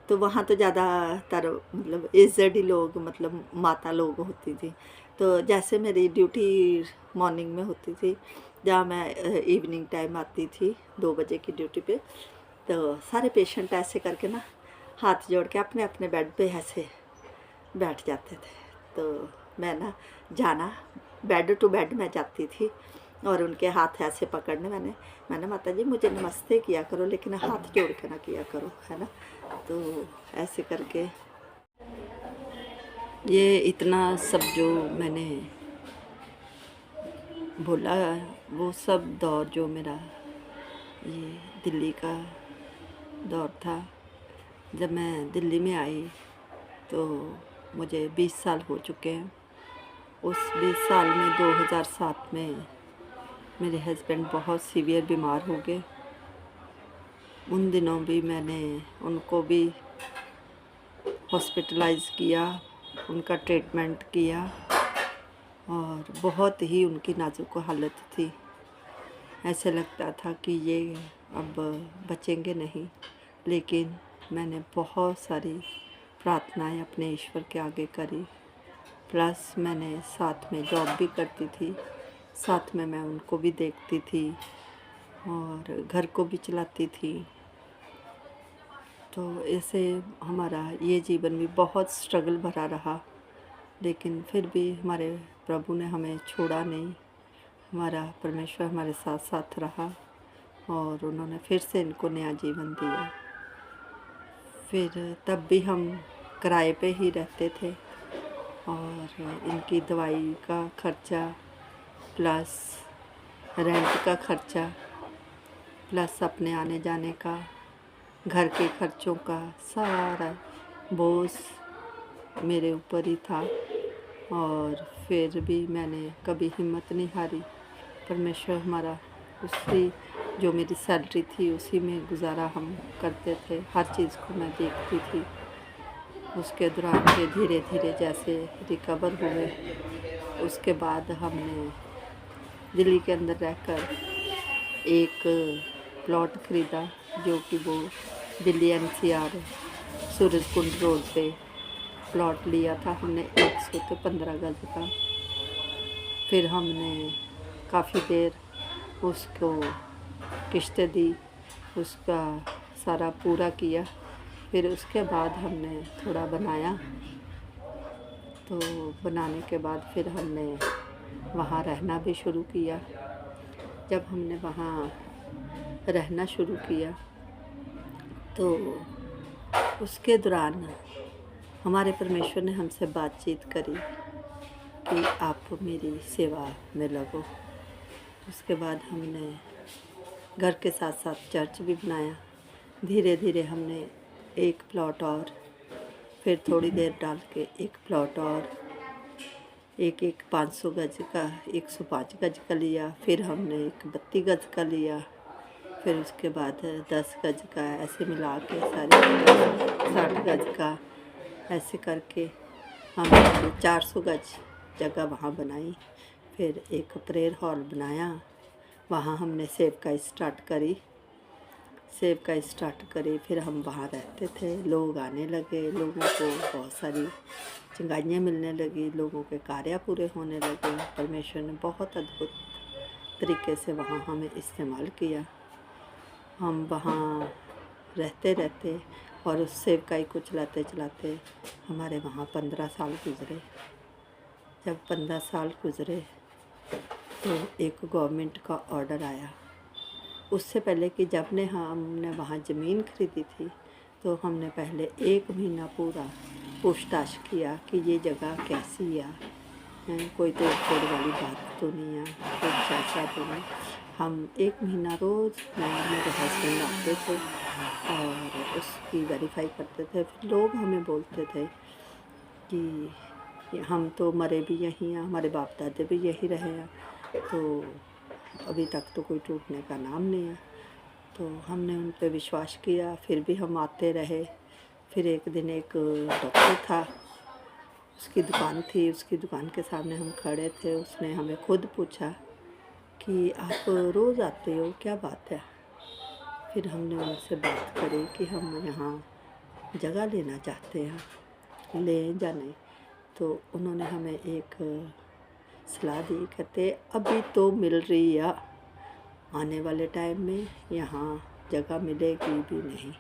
Speaker 1: तो वहाँ तो ज़्यादातर मतलब एजड ही लोग, मतलब माता लोग होती थी। तो जैसे मेरी ड्यूटी मॉर्निंग में होती थी, जहाँ मैं इवनिंग टाइम आती थी 2 बजे की ड्यूटी पे, तो सारे पेशेंट ऐसे करके ना हाथ जोड़ के अपने अपने बेड पे ऐसे बैठ जाते थे। तो मैं ना जाना, बेड टू बेड मैं जाती थी और उनके हाथ ऐसे पकड़ने, मैंने माता जी मुझे नमस्ते किया करो लेकिन हाथ जोड़ के ना किया करो, है ना। तो ऐसे करके ये इतना सब जो मैंने बोला, वो सब दौर जो मेरा ये दिल्ली का दौर था। जब मैं दिल्ली में आई तो मुझे 20 साल हो चुके हैं। उस 20 साल में 2007 में मेरे हस्बैंड बहुत सीवियर बीमार हो गए। उन दिनों भी मैंने उनको भी हॉस्पिटलाइज़ किया, उनका ट्रीटमेंट किया और बहुत ही उनकी नाजुक हालत थी। ऐसे लगता था कि ये अब बचेंगे नहीं, लेकिन मैंने बहुत सारी प्रार्थनाएं अपने ईश्वर के आगे करी। प्लस मैंने साथ में जॉब भी करती थी, साथ में मैं उनको भी देखती थी और घर को भी चलाती थी। तो ऐसे हमारा ये जीवन भी बहुत स्ट्रगल भरा रहा, लेकिन फिर भी हमारे प्रभु ने हमें छोड़ा नहीं। हमारा परमेश्वर हमारे साथ साथ रहा और उन्होंने फिर से इनको नया जीवन दिया। फिर तब भी हम किराए पे ही रहते थे और इनकी दवाई का खर्चा, प्लस रेंट का खर्चा, प्लस अपने आने जाने का, घर के खर्चों का सारा बोझ मेरे ऊपर ही था। और फिर भी मैंने कभी हिम्मत नहीं हारी। परमेश्वर हमारा, उसी जो मेरी सैलरी थी उसी में गुजारा हम करते थे, हर चीज़ को मैं देखती थी। उसके दौरान फिर धीरे धीरे जैसे रिकवर हुए, उसके बाद हमने दिल्ली के अंदर रहकर एक प्लॉट ख़रीदा, जो कि वो दिल्ली NCR सूरजकुंड रोड पे प्लॉट लिया था हमने 115 गज का। फिर हमने काफ़ी देर उसको किश्तें दी, उसका सारा पूरा किया। फिर उसके बाद हमने थोड़ा बनाया, तो बनाने के बाद फिर हमने वहाँ रहना भी शुरू किया। जब हमने वहाँ रहना शुरू किया तो उसके दौरान हमारे परमेश्वर ने हमसे बातचीत करी कि आप मेरी सेवा में लगो। उसके बाद हमने घर के साथ साथ चर्च भी बनाया। धीरे धीरे हमने एक प्लॉट और, फिर थोड़ी देर डाल के एक प्लॉट और, एक 500 गज का, 105 गज का लिया। फिर हमने एक 32 गज का लिया, फिर उसके बाद 10 गज का, ऐसे मिला के सारे 60 गज का, ऐसे करके हमने 400 गज जगह वहाँ बनाई। फिर एक प्रेयर हॉल बनाया, वहाँ हमने सेवकाई स्टार्ट करी। फिर हम वहाँ रहते थे, लोग आने लगे, लोगों को बहुत सारी चंगाइयाँ मिलने लगी, लोगों के कार्य पूरे होने लगे। परमेश्वर ने बहुत अद्भुत तरीके से वहाँ हमें इस्तेमाल किया। हम वहाँ रहते रहते और उस सेवकाई को चलाते चलाते हमारे वहाँ 15 साल गुज़रे। जब 15 साल गुज़रे तो एक गवर्नमेंट का ऑर्डर आया। उससे पहले कि जब हमने वहाँ ज़मीन खरीदी थी तो हमने पहले 1 महीना पूरा पूछताछ किया कि ये जगह कैसी है, कोई तोड़ फोड़ वाली बात तो नहीं है, कोई चाचा तो नहीं। हम 1 महीना रोज़ मैं मेरे हस्बैंड आते थे और उसकी वेरीफाई करते थे। फिर लोग हमें बोलते थे कि हम तो मरे भी यहीं हैं, हमारे बाप दादे भी यहीं रहे हैं, तो अभी तक तो कोई टूटने का नाम नहीं है। तो हमने उन पे विश्वास किया, फिर भी हम आते रहे। फिर एक दिन एक डॉक्टर था, उसकी दुकान थी, उसकी दुकान के सामने हम खड़े थे। उसने हमें खुद पूछा कि आप रोज़ आते हो, क्या बात है? फिर हमने उनसे बात करी कि हम यहाँ जगह लेना चाहते हैं, लें या नहीं। तो उन्होंने हमें एक सलाह दी, कहते अभी तो मिल रही है, आने वाले टाइम में यहाँ जगह मिलेगी भी नहीं।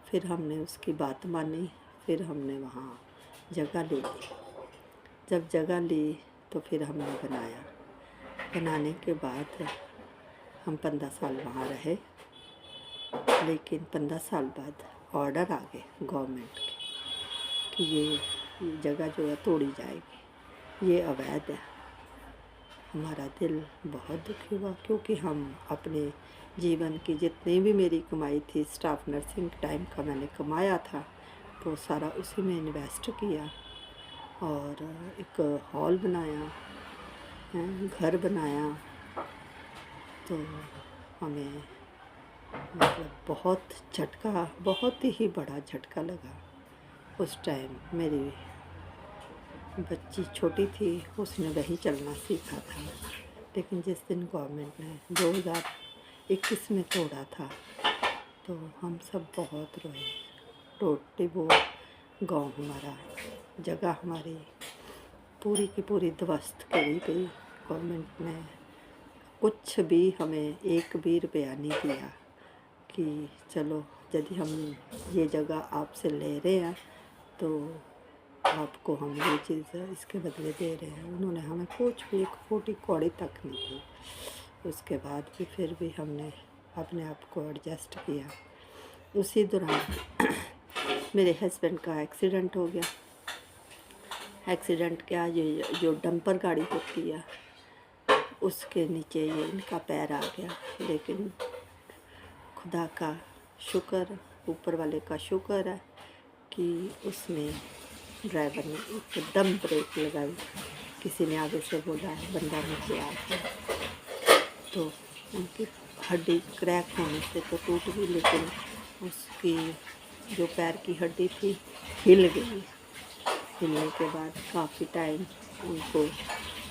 Speaker 1: फिर हमने उसकी बात मानी, फिर हमने वहाँ जगह ले ली। जब जगह ली तो फिर हमने बनाया। बनाने के बाद हम 15 साल वहाँ रहे, लेकिन 15 साल बाद ऑर्डर आ गए गवर्नमेंट के कि ये जगह जो है तोड़ी जाएगी, ये अवैध है। हमारा दिल बहुत दुखी हुआ, क्योंकि हम अपने जीवन की जितनी भी मेरी कमाई थी, स्टाफ नर्सिंग टाइम का मैंने कमाया था, तो सारा उसी में इन्वेस्ट किया और एक हॉल बनाया, घर बनाया। तो हमें मतलब बहुत झटका, बहुत ही बड़ा झटका लगा। उस टाइम मेरी बच्ची छोटी थी, उसने वही चलना सीखा था। लेकिन जिस दिन गवर्नमेंट ने 2021 में तोड़ा था तो हम सब बहुत रोए। टोटे वो गांव हमारा, जगह हमारी पूरी की पूरी ध्वस्त करी गई। गवर्नमेंट ने कुछ भी हमें एक भी रुपया नहीं दिया कि चलो यदि हम ये जगह आपसे ले रहे हैं तो आपको हम ये चीज़ इसके बदले दे रहे हैं। उन्होंने हमें कुछ भी एक फूटी कौड़ी तक नहीं दी। उसके बाद भी फिर भी हमने अपने आप को एडजस्ट किया। उसी दौरान मेरे हस्बैंड का एक्सीडेंट हो गया। एक्सीडेंट क्या, ये जो डंपर गाड़ी होती है उसके नीचे ये इनका पैर आ गया। लेकिन खुदा का शुक्र, ऊपर वाले का शुक्र है कि उसने ड्राइवर ने एकदम ब्रेक लगाई। किसी ने आगे से बोला बंदा नीचे आ गया, तो उनकी हड्डी क्रैक होने से तो टूट गई, लेकिन उसकी जो पैर की हड्डी थी हिल गई। हिलने के बाद काफ़ी टाइम उनको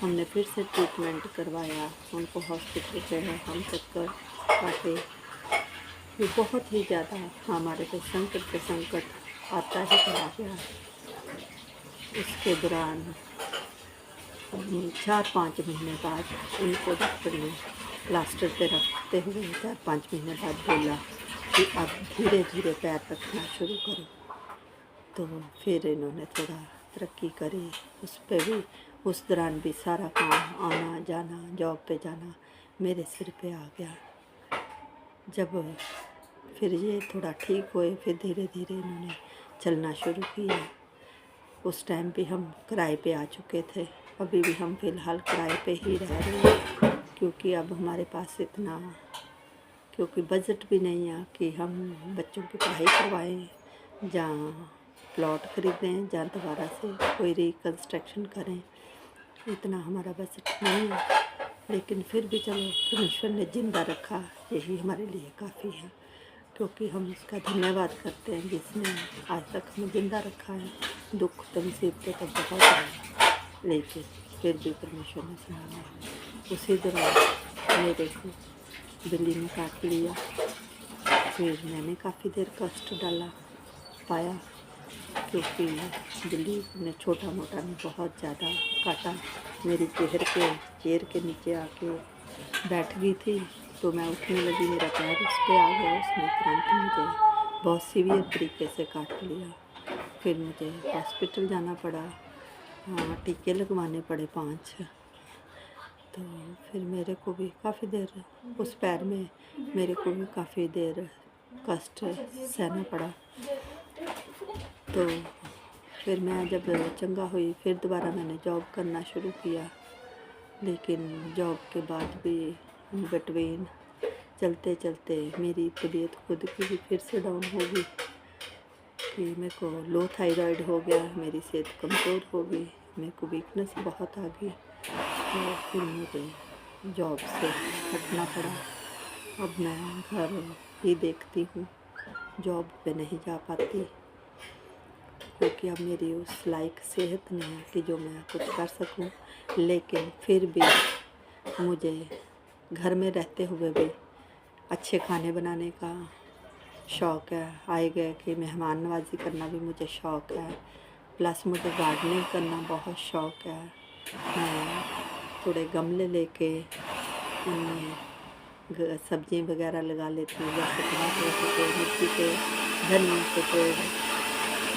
Speaker 1: हमने फिर से ट्रीटमेंट करवाया, उनको हॉस्पिटल से हम चक्कर काटे। ये बहुत ही ज़्यादा हमारे पे संकट आता ही चला गया। उसके दौरान 4-5 महीने बाद उनको डॉक्टर ने प्लास्टर पे रखते हुए 4-5 महीने बाद बोला कि अब धीरे धीरे पैर रखना शुरू करो। तो फिर इन्होंने थोड़ा तरक्की करी। उस पे भी, उस दौरान भी सारा काम, आना जाना, जॉब पे जाना मेरे सिर पे आ गया। जब फिर ये थोड़ा ठीक हुए, फिर धीरे धीरे इन्होंने चलना शुरू किया। उस टाइम भी हम किराए पे आ चुके थे। अभी भी हम फ़िलहाल किराए पे ही रह रहे हैं, क्योंकि अब हमारे पास इतना, क्योंकि बजट भी नहीं है कि हम बच्चों की पढ़ाई करवाएं, जहाँ प्लॉट खरीदें, जहाँ दोबारा से कोई रिकन्स्ट्रक्शन करें। इतना हमारा बजट नहीं है। लेकिन फिर भी चलो, परमेश्वर ने जिंदा रखा, यही हमारे लिए काफ़ी है, क्योंकि हम उसका धन्यवाद करते हैं जिसने आज तक हमें जिंदा रखा है। दुख तो मुसीबतें तो बहुत है, लेकिन फिर भी परमेश्वर ने सुना। उसी दौरान मेरे को बिल्ली ने काट लिया। फिर मैंने काफ़ी देर कष्ट डाला पाया, क्योंकि बिल्ली ने छोटा मोटा नहीं, बहुत ज़्यादा काटा। मेरी चेयर के नीचे आके बैठ गई थी तो मैं उठने लगी, मेरा पैर उस पे आ गया, उसने तुरंत मुझे बहुत सीवियर तरीके से काट लिया। फिर मुझे हॉस्पिटल जाना पड़ा, टीके लगवाने पड़े 5। तो फिर मेरे को भी काफ़ी देर उस पैर में मेरे को भी काफ़ी देर कष्ट सहना पड़ा। तो फिर मैं जब चंगा हुई, फिर दोबारा मैंने जॉब करना शुरू किया। लेकिन जॉब के बाद भी बिटवीन चलते चलते मेरी तबीयत खुद की भी फिर से डाउन हो गई कि मेरे को लो थायराइड हो गया, मेरी सेहत कमज़ोर हो गई, मेरे को वीकनेस बहुत आ गई। तो फिर मुझे जॉब से हटना पड़ा। अब मैं घर ही देखती हूँ, जॉब पे नहीं जा पाती, क्योंकि अब मेरी उस लायक सेहत नहीं है कि जो मैं कुछ कर सकूं। लेकिन फिर भी मुझे घर में रहते हुए भी अच्छे खाने बनाने का शौक़ है, आए गए कि मेहमान नवाजी करना भी मुझे शौक़ है। प्लस मुझे गार्डनिंग करना बहुत शौक़ है। मैं थोड़े गमले लेके उनमें सब्ज़ी वगैरह लगा लेती हूँ, जैसे टमाटर के पेड़, मिर्ची के, धनिया के पेड़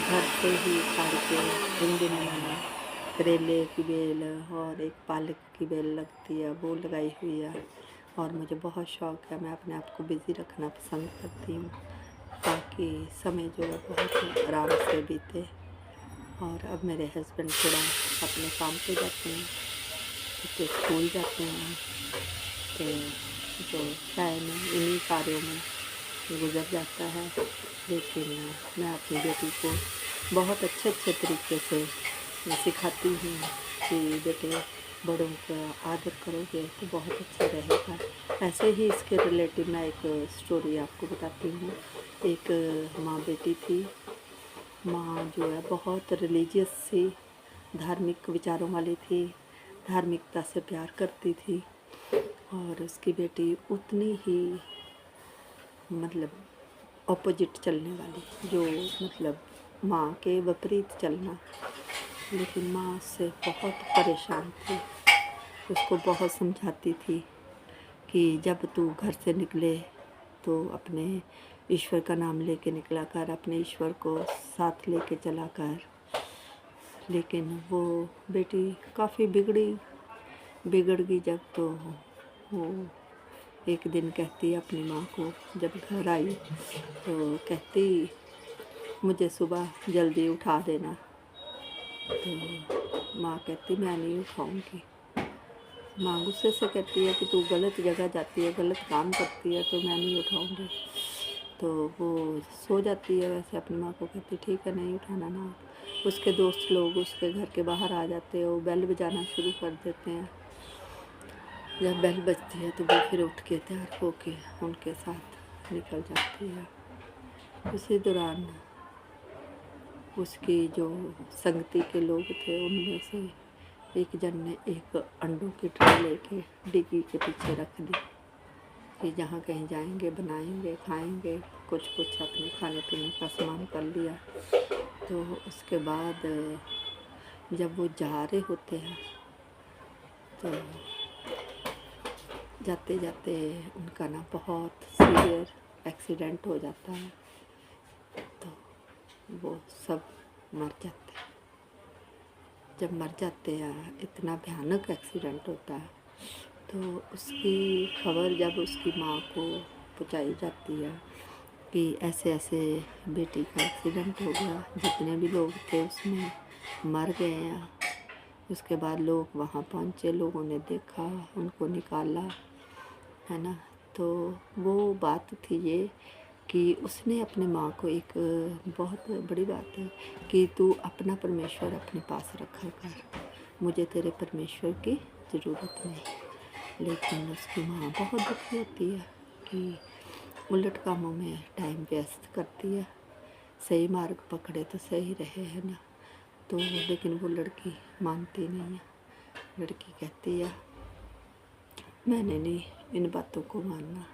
Speaker 1: घर से ही उखाड़ के। इन दिनों मैंने करेले की बेल और एक पालक की बेल लगती है, वो लगाई हुई है। और मुझे बहुत शौक़ है, मैं अपने आप को बिज़ी रखना पसंद करती हूँ ताकि समय जो है बहुत आराम से बीते। और अब मेरे हस्बैंड थोड़ा अपने काम पे जाते हैं, तो स्कूल जाते हैं, तो जो टाइम इन्हीं कार्यों में गुजर जाता है। लेकिन मैं अपनी बेटी को बहुत अच्छे तरीके से सिखाती हूँ कि बेटे बड़ों का आदर करोगे तो बहुत अच्छा रहेगा। ऐसे ही इसके रिलेटिव मैं एक स्टोरी आपको बताती हूँ। एक माँ बेटी थी। माँ जो है बहुत रिलीजियस सी, धार्मिक विचारों वाली थी, धार्मिकता से प्यार करती थी। और उसकी बेटी उतनी ही मतलब ऑपोजिट चलने वाली, जो मतलब माँ के विपरीत चलना। लेकिन माँ उससे बहुत परेशान थी, उसको बहुत समझाती थी कि जब तू घर से निकले तो अपने ईश्वर का नाम लेके निकला कर, अपने ईश्वर को साथ लेके चला कर। लेकिन वो बेटी काफ़ी बिगड़ गई जब। तो वो एक दिन कहती अपनी माँ को, जब घर आई तो कहती मुझे सुबह जल्दी उठा देना। तो माँ कहती मैं नहीं उठाऊँगी। माँ गुस्से से कहती है कि तू गलत जगह जाती है, गलत काम करती है, तो मैं नहीं उठाऊँगी। तो वो सो जाती है। वैसे अपनी माँ को कहती ठीक है, नहीं उठाना ना। उसके दोस्त लोग उसके घर के बाहर आ जाते हैं, वो बेल बजाना शुरू कर देते हैं। जब बेल बजती है तो वो फिर उठ के तैयार होके उनके साथ निकल जाती है। उसी दौरान उसकी जो संगति के लोग थे, उनमें से एक जन ने एक अंडों की ट्रे लेके डिग्गी के पीछे रख दी कि जहाँ कहीं जाएंगे बनाएंगे खाएंगे, कुछ अपने खाने पीने का सामान कर लिया। तो उसके बाद जब वो जा रहे होते हैं तो जाते जाते उनका ना बहुत सीवियर एक्सीडेंट हो जाता है। तो वो सब मर जाते हैं। जब मर जाते हैं, इतना भयानक एक्सीडेंट होता है। तो उसकी खबर जब उसकी माँ को पहुँचाई जाती है कि ऐसे ऐसे बेटी का एक्सीडेंट हो गया, जितने भी लोग थे उसमें मर गए हैं। उसके बाद लोग वहाँ पहुँचे, लोगों ने देखा, उनको निकाला, है ना। तो वो बात थी ये कि उसने अपने माँ को एक बहुत बड़ी बात है कि तू अपना परमेश्वर अपने पास रखा कर, मुझे तेरे परमेश्वर की ज़रूरत नहीं। लेकिन उसकी माँ बहुत दुखी होती है कि उलट कामों में टाइम व्यस्त करती है, सही मार्ग पकड़े तो सही रहे, है ना। तो लेकिन वो लड़की मानती नहीं है। लड़की कहती है मैंने नहीं इन बातों को मानना।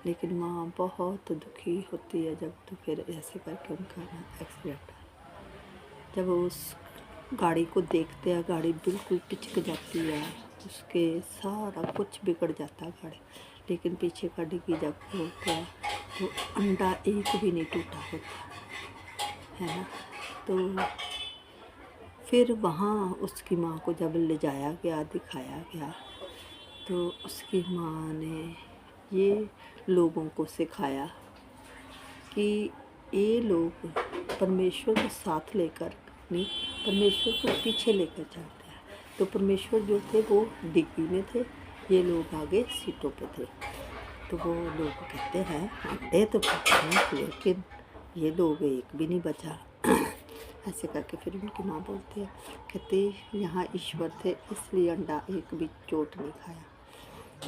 Speaker 1: लेकिन माँ बहुत दुखी होती है जब। तो फिर ऐसे करके उनका ना एक्सीडेंट। जब उस गाड़ी को देखते हैं, गाड़ी बिल्कुल पिचक जाती है, उसके सारा कुछ बिगड़ जाता है गाड़ी। लेकिन पीछे का डिग्गी जब खोलता तो अंडा एक भी नहीं टूटा होता है ना। तो फिर वहाँ उसकी माँ को जब ले जाया गया, दिखाया गया, तो उसकी माँ ने ये लोगों को सिखाया कि ये लोग परमेश्वर को साथ लेकर नहीं, परमेश्वर को पीछे लेकर चलते हैं। तो परमेश्वर जो थे वो डिग्गी में थे, ये लोग आगे सीटों पे थे। तो वो लोग कहते हैं अंडे तो खाते हैं लेकिन ये लोग एक भी नहीं बचा। ऐसे करके फिर उनकी माँ बोलती है, कहती यहाँ ईश्वर थे इसलिए अंडा एक भी चोट नहीं खाया,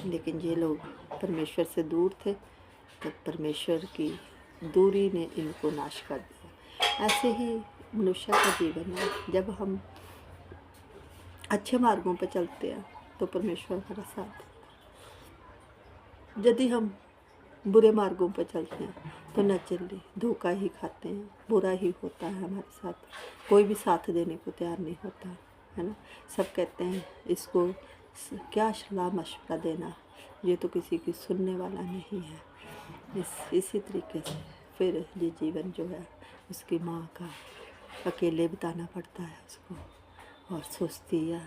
Speaker 1: लेकिन ये लोग परमेश्वर से दूर थे तो परमेश्वर की दूरी ने इनको नाश कर दिया। ऐसे ही मनुष्य का जीवन है, जब हम अच्छे मार्गों पर चलते हैं तो परमेश्वर हमारा साथ देता है। यदि हम बुरे मार्गों पर चलते हैं तो नेचुरली धोखा ही खाते हैं, बुरा ही होता है हमारे साथ, कोई भी साथ देने को तैयार नहीं होता है ना। सब कहते हैं इसको क्या सलाह मशवरा देना, ये तो किसी की सुनने वाला नहीं है। इसी तरीके से फिर ये जीवन जो है उसकी माँ का अकेले बिताना पड़ता है उसको, और सोचती है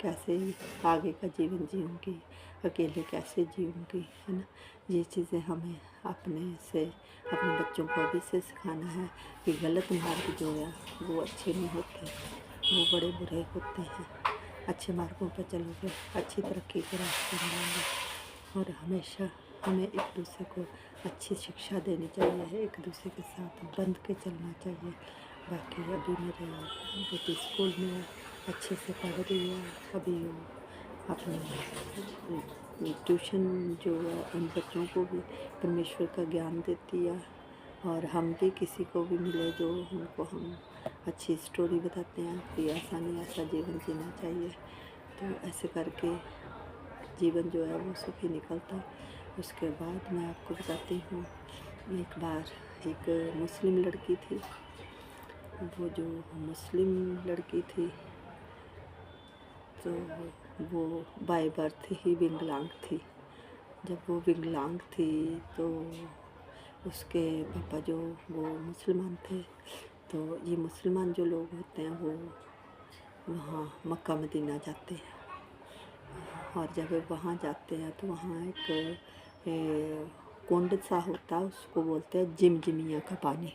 Speaker 1: कैसे आगे का जीवन जीऊँगी, अकेले कैसे जीऊँगी, है ना। ये चीज़ें हमें अपने बच्चों को अभी से सिखाना है कि गलत मार्ग जो है वो अच्छे नहीं होते, वो बड़े बुरे होते हैं। अच्छे मार्गों पर चलोगे अच्छी तरक्की के रास्ते मिलेंगे। और हमेशा हमें एक दूसरे को अच्छी शिक्षा देनी चाहिए, एक दूसरे के साथ बंध के चलना चाहिए। बाकी अभी मेरे बेटी स्कूल में अच्छे से पढ़ रही है, अभी वो अपने ट्यूशन जो है उन बच्चों को भी परमेश्वर का ज्ञान देती है। और हम भी किसी को भी मिले जो उनको हम अच्छी स्टोरी बताते हैं कि ऐसा नहीं ऐसा जीवन जीना चाहिए, तो ऐसे करके जीवन जो है वो सुखी निकलता। उसके बाद मैं आपको बताती हूँ, एक बार एक मुस्लिम लड़की थी, वो जो मुस्लिम लड़की थी तो वो बाय बर्थ ही विकलांग थी। जब वो विकलांग थी तो उसके पापा जो वो मुसलमान थे, तो ये मुसलमान जो लोग होते हैं वो वहाँ मक्का मदीना जाते हैं, और जब वहाँ जाते हैं तो वहाँ एक कुंड सा होता है, उसको बोलते हैं जिमजिमिया का पानी,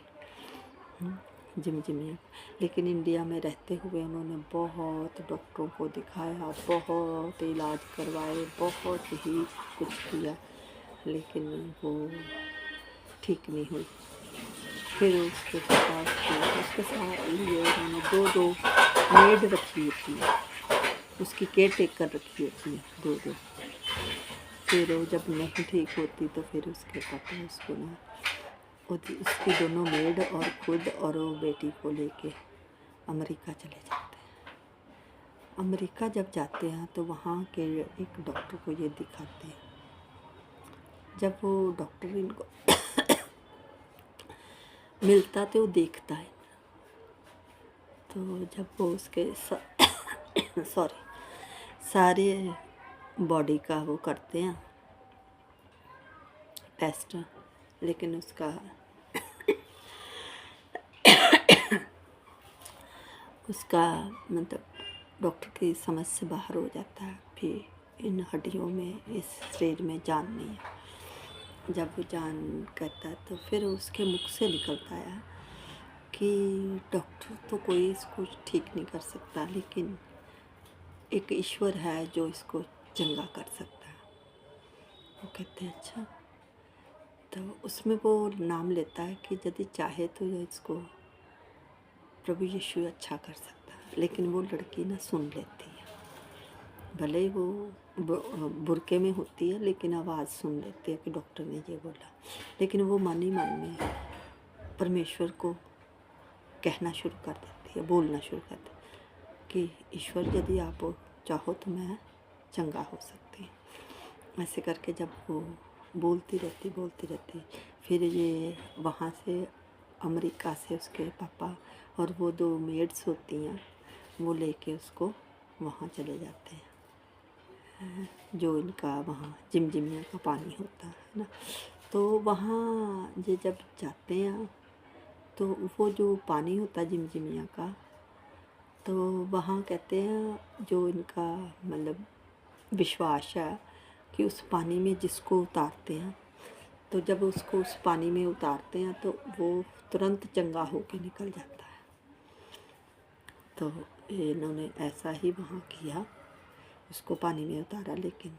Speaker 1: जिमजिमिया। लेकिन इंडिया में रहते हुए उन्होंने बहुत डॉक्टरों को दिखाया, बहुत इलाज करवाए, बहुत ही कुछ किया, लेकिन वो ठीक नहीं हुई। फिर उसके पास उसके साथ लिए उन्होंने दो मेड रखी होती है, उसकी केयर टेकर रखी होती है दो। फिर वो जब नहीं ठीक होती तो फिर उसके पापा उसको ना उसकी दोनों मेड और खुद और वो बेटी को लेके अमेरिका चले जाते हैं। अमेरिका जब जाते हैं तो वहाँ के एक डॉक्टर को ये दिखाते हैं। जब वो डॉक्टर इनको मिलता तो वो देखता है, तो जब वो उसके सॉरी सारे बॉडी का वो करते हैं टेस्ट, लेकिन उसका मतलब डॉक्टर की समझ से बाहर हो जाता है। फिर इन हड्डियों में, इस शरीर में जान नहीं है। जब वो जान कहता है तो फिर उसके मुख से निकलता है कि डॉक्टर तो कोई इसको ठीक नहीं कर सकता, लेकिन एक ईश्वर है जो इसको चंगा कर सकता है। वो कहते हैं अच्छा। तो उसमें वो नाम लेता है कि यदि चाहे तो इसको प्रभु यीशु अच्छा कर सकता है। लेकिन वो लड़की ना सुन लेती है, भले वो बुरके में होती है लेकिन आवाज़ सुन लेती है कि डॉक्टर ने ये बोला। लेकिन वो मन ही मन में परमेश्वर को कहना शुरू कर देती है, बोलना शुरू कर देती है कि ईश्वर यदि आप चाहो तो मैं चंगा हो सकती हूँ। ऐसे करके जब वो बोलती रहती, फिर ये वहाँ से अमेरिका से उसके पापा और वो दो मेड्स होती हैं वो लेके उसको वहाँ चले जाते हैं, जो इनका वहाँ जिमजिमिया का पानी होता है ना, तो वहाँ ये जब जाते हैं तो वो जो पानी होता है जिमजिमिया का, तो वहाँ कहते हैं जो इनका मतलब विश्वास है कि उस पानी में जिसको उतारते हैं, तो जब उसको उस पानी में उतारते हैं तो वो तुरंत चंगा होके निकल जाता है। तो इन्होंने ऐसा ही वहाँ किया, उसको पानी में उतारा, लेकिन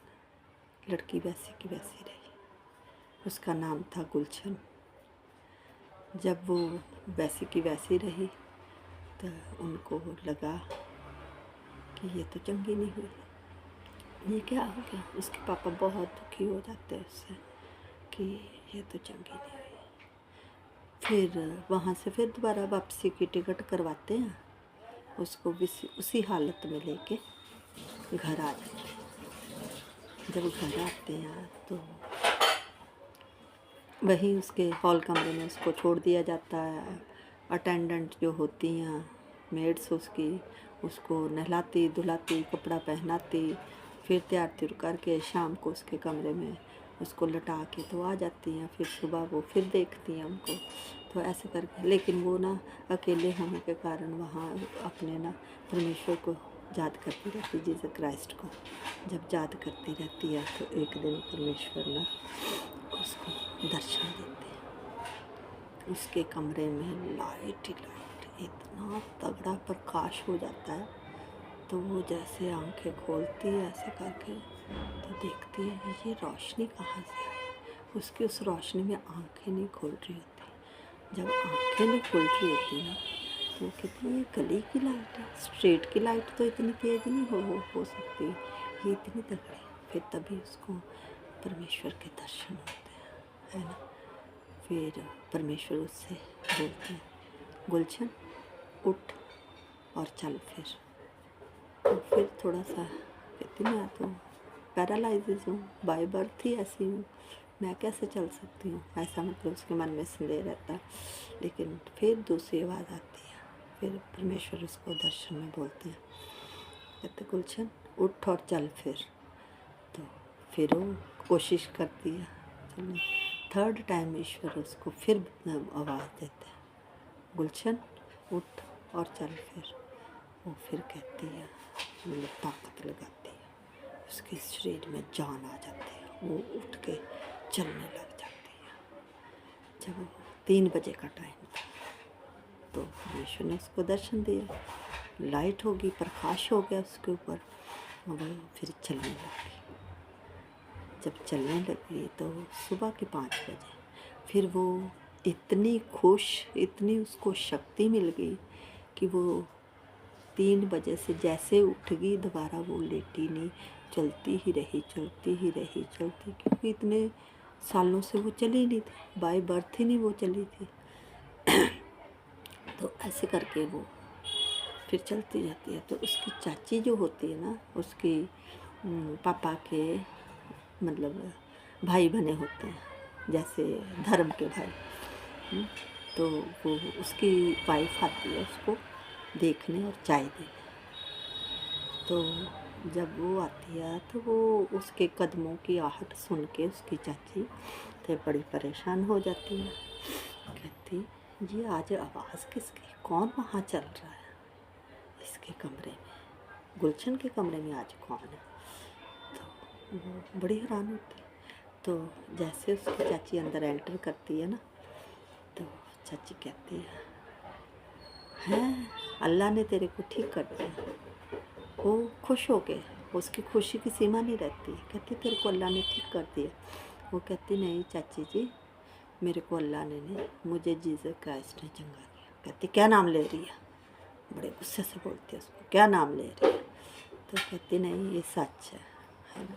Speaker 1: लड़की वैसी की वैसी रही। उसका नाम था गुलशन। जब वो वैसी की वैसी रही तो उनको लगा कि ये तो चंगी नहीं हुई, ये क्या हो गया। उसके पापा बहुत दुखी हो जाते हैं उससे कि ये तो चंगी नहीं हुई। फिर वहाँ से फिर दोबारा वापसी की टिकट करवाते हैं, उसको भी उसी हालत में लेके घर आ जाते हैं। जब घर आते हैं तो वहीं उसके हॉल कमरे में उसको छोड़ दिया जाता है। अटेंडेंट जो होती हैं, मेड्स उसकी, उसको नहलाती धुलाती, कपड़ा पहनाती, फिर तैयार त्यूर करके शाम को उसके कमरे में उसको लटा के तो आ जाती हैं। फिर सुबह वो फिर देखती हैं उनको, तो ऐसे करके। लेकिन वो ना अकेले होने के कारण वहाँ अपने ना परमेश्वर को याद करती रहती, जीसस क्राइस्ट को जब याद करती रहती है तो एक दिन परमेश्वर ना उसको दर्शन देते हैं। उसके कमरे में लाइट ही लाइट, इतना तगड़ा प्रकाश हो जाता है, तो वो जैसे आंखें खोलती है ऐसे करके तो देखती है ये रोशनी कहाँ से आई। उसकी उस रोशनी में आंखें नहीं खुल रही होती। जब आंखें नहीं खुल रही होती ना तो वो कहती है ये गली की लाइट है, स्ट्रीट की लाइट तो इतनी तेज़ नहीं हो सकती, ये इतनी तगड़ी। फिर तभी उसको परमेश्वर के दर्शन होते हैं, है ना। फिर परमेश्वर उससे बोलते हैं, गुलशन उठ और चल। फिर फिर थोड़ा सा कहती मैं तो पैरालाइज हूँ, बाय बर्थ ही ऐसी हूँ, मैं कैसे चल सकती हूँ। ऐसा मतलब उसके मन में संदेह रहता है। लेकिन फिर दूसरी आवाज़ आती है, फिर परमेश्वर उसको दर्शन में बोलते हैं, कहते गुलशन उठ और चल। तो फिर वो कोशिश करती है चलने। थर्ड टाइम ईश्वर उसको फिर आवाज़ देते हैं, गुलशन उठ और चल। फिर वो फिर कहती है, मतलब ताकत लगाती है, उसके शरीर में जान आ जाती है, वो उठ के चलने लग जाती है। जब 3 बजे का टाइम था तो परमेश्वर ने उसको दर्शन दिया, लाइट होगी, प्रकाश हो गया उसके ऊपर, वो फिर चलने लगी। जब चलने लगी तो सुबह के 5 बजे फिर वो इतनी खुश, इतनी उसको शक्ति मिल गई कि वो 3 बजे से जैसे उठ गई दोबारा वो लेटी नहीं, चलती ही रही, क्योंकि इतने सालों से वो चली नहीं थी, बाय बर्थ ही नहीं वो चली थी। तो ऐसे करके वो फिर चलती जाती है। तो उसकी चाची जो होती है ना, उसकी पापा के मतलब भाई बने होते हैं, जैसे धर्म के भाई। तो वो उसकी वाइफ आती है उसको देखने और चाय देने। तो जब वो आती है तो वो उसके कदमों की आहट सुन के उसकी चाची तो बड़ी परेशान हो जाती है। कहती ये आज आवाज़ किसकी, कौन वहाँ चल रहा है इसके कमरे में, गुलशन के कमरे में आज कौन है। तो वो बड़ी हैरान होती। तो जैसे उसकी चाची अंदर एंटर करती है ना, तो चाची कहती है अल्लाह ने तेरे को ठीक कर दिया। वो खुश हो गए, उसकी खुशी की सीमा नहीं रहती। कहती तेरे को अल्लाह ने ठीक कर दिया। वो कहती नहीं चाची जी, मेरे को अल्लाह ने नहीं, मुझे जीसस क्राइस्ट ने चंगा किया। कहती क्या नाम ले रही है, बड़े गुस्से से बोलती है उसको, क्या नाम ले रही है। तो कहती नहीं ये सच है ना।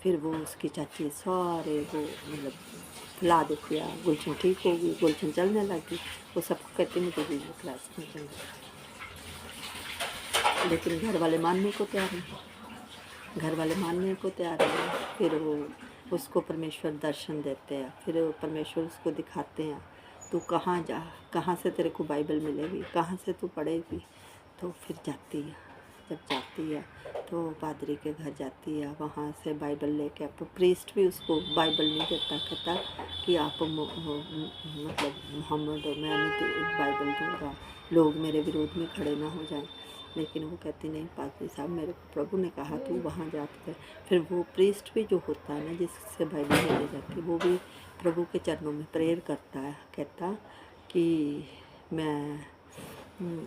Speaker 1: फिर वो उसकी चाची सारे वो मतलब फुला देती है, गुलशन ठीक होगी, गुलशन चलने लगी। वो सबको कहती मुझे जीसस क्राइस्ट ने चंगा किया। लेकिन घर वाले मानने को तैयार नहीं, फिर वो उसको परमेश्वर दर्शन देते हैं। फिर परमेश्वर उसको दिखाते हैं, तू कहाँ जा, कहाँ से तेरे को बाइबल मिलेगी, कहाँ से तू पढ़ेगी। तो फिर जाती है, जब जाती है तो पादरी के घर जाती है, वहाँ से बाइबल लेके, अब तो प्रीस्ट भी उसको बाइबल नहीं देता, कहता कि आप मतलब मोहम्मद और मैं नहीं बाइबल दूँगा, लोग मेरे विरोध में खड़े ना हो जाएं। लेकिन वो कहती नहीं पादरी साहब, मेरे को प्रभु ने कहा तू वहाँ जाकर। फिर वो प्रीस्ट भी जो होता है ना, जिससे बाइबल लेके जाती, वो भी प्रभु के चरणों में प्रेयर करता है, कहता कि मैं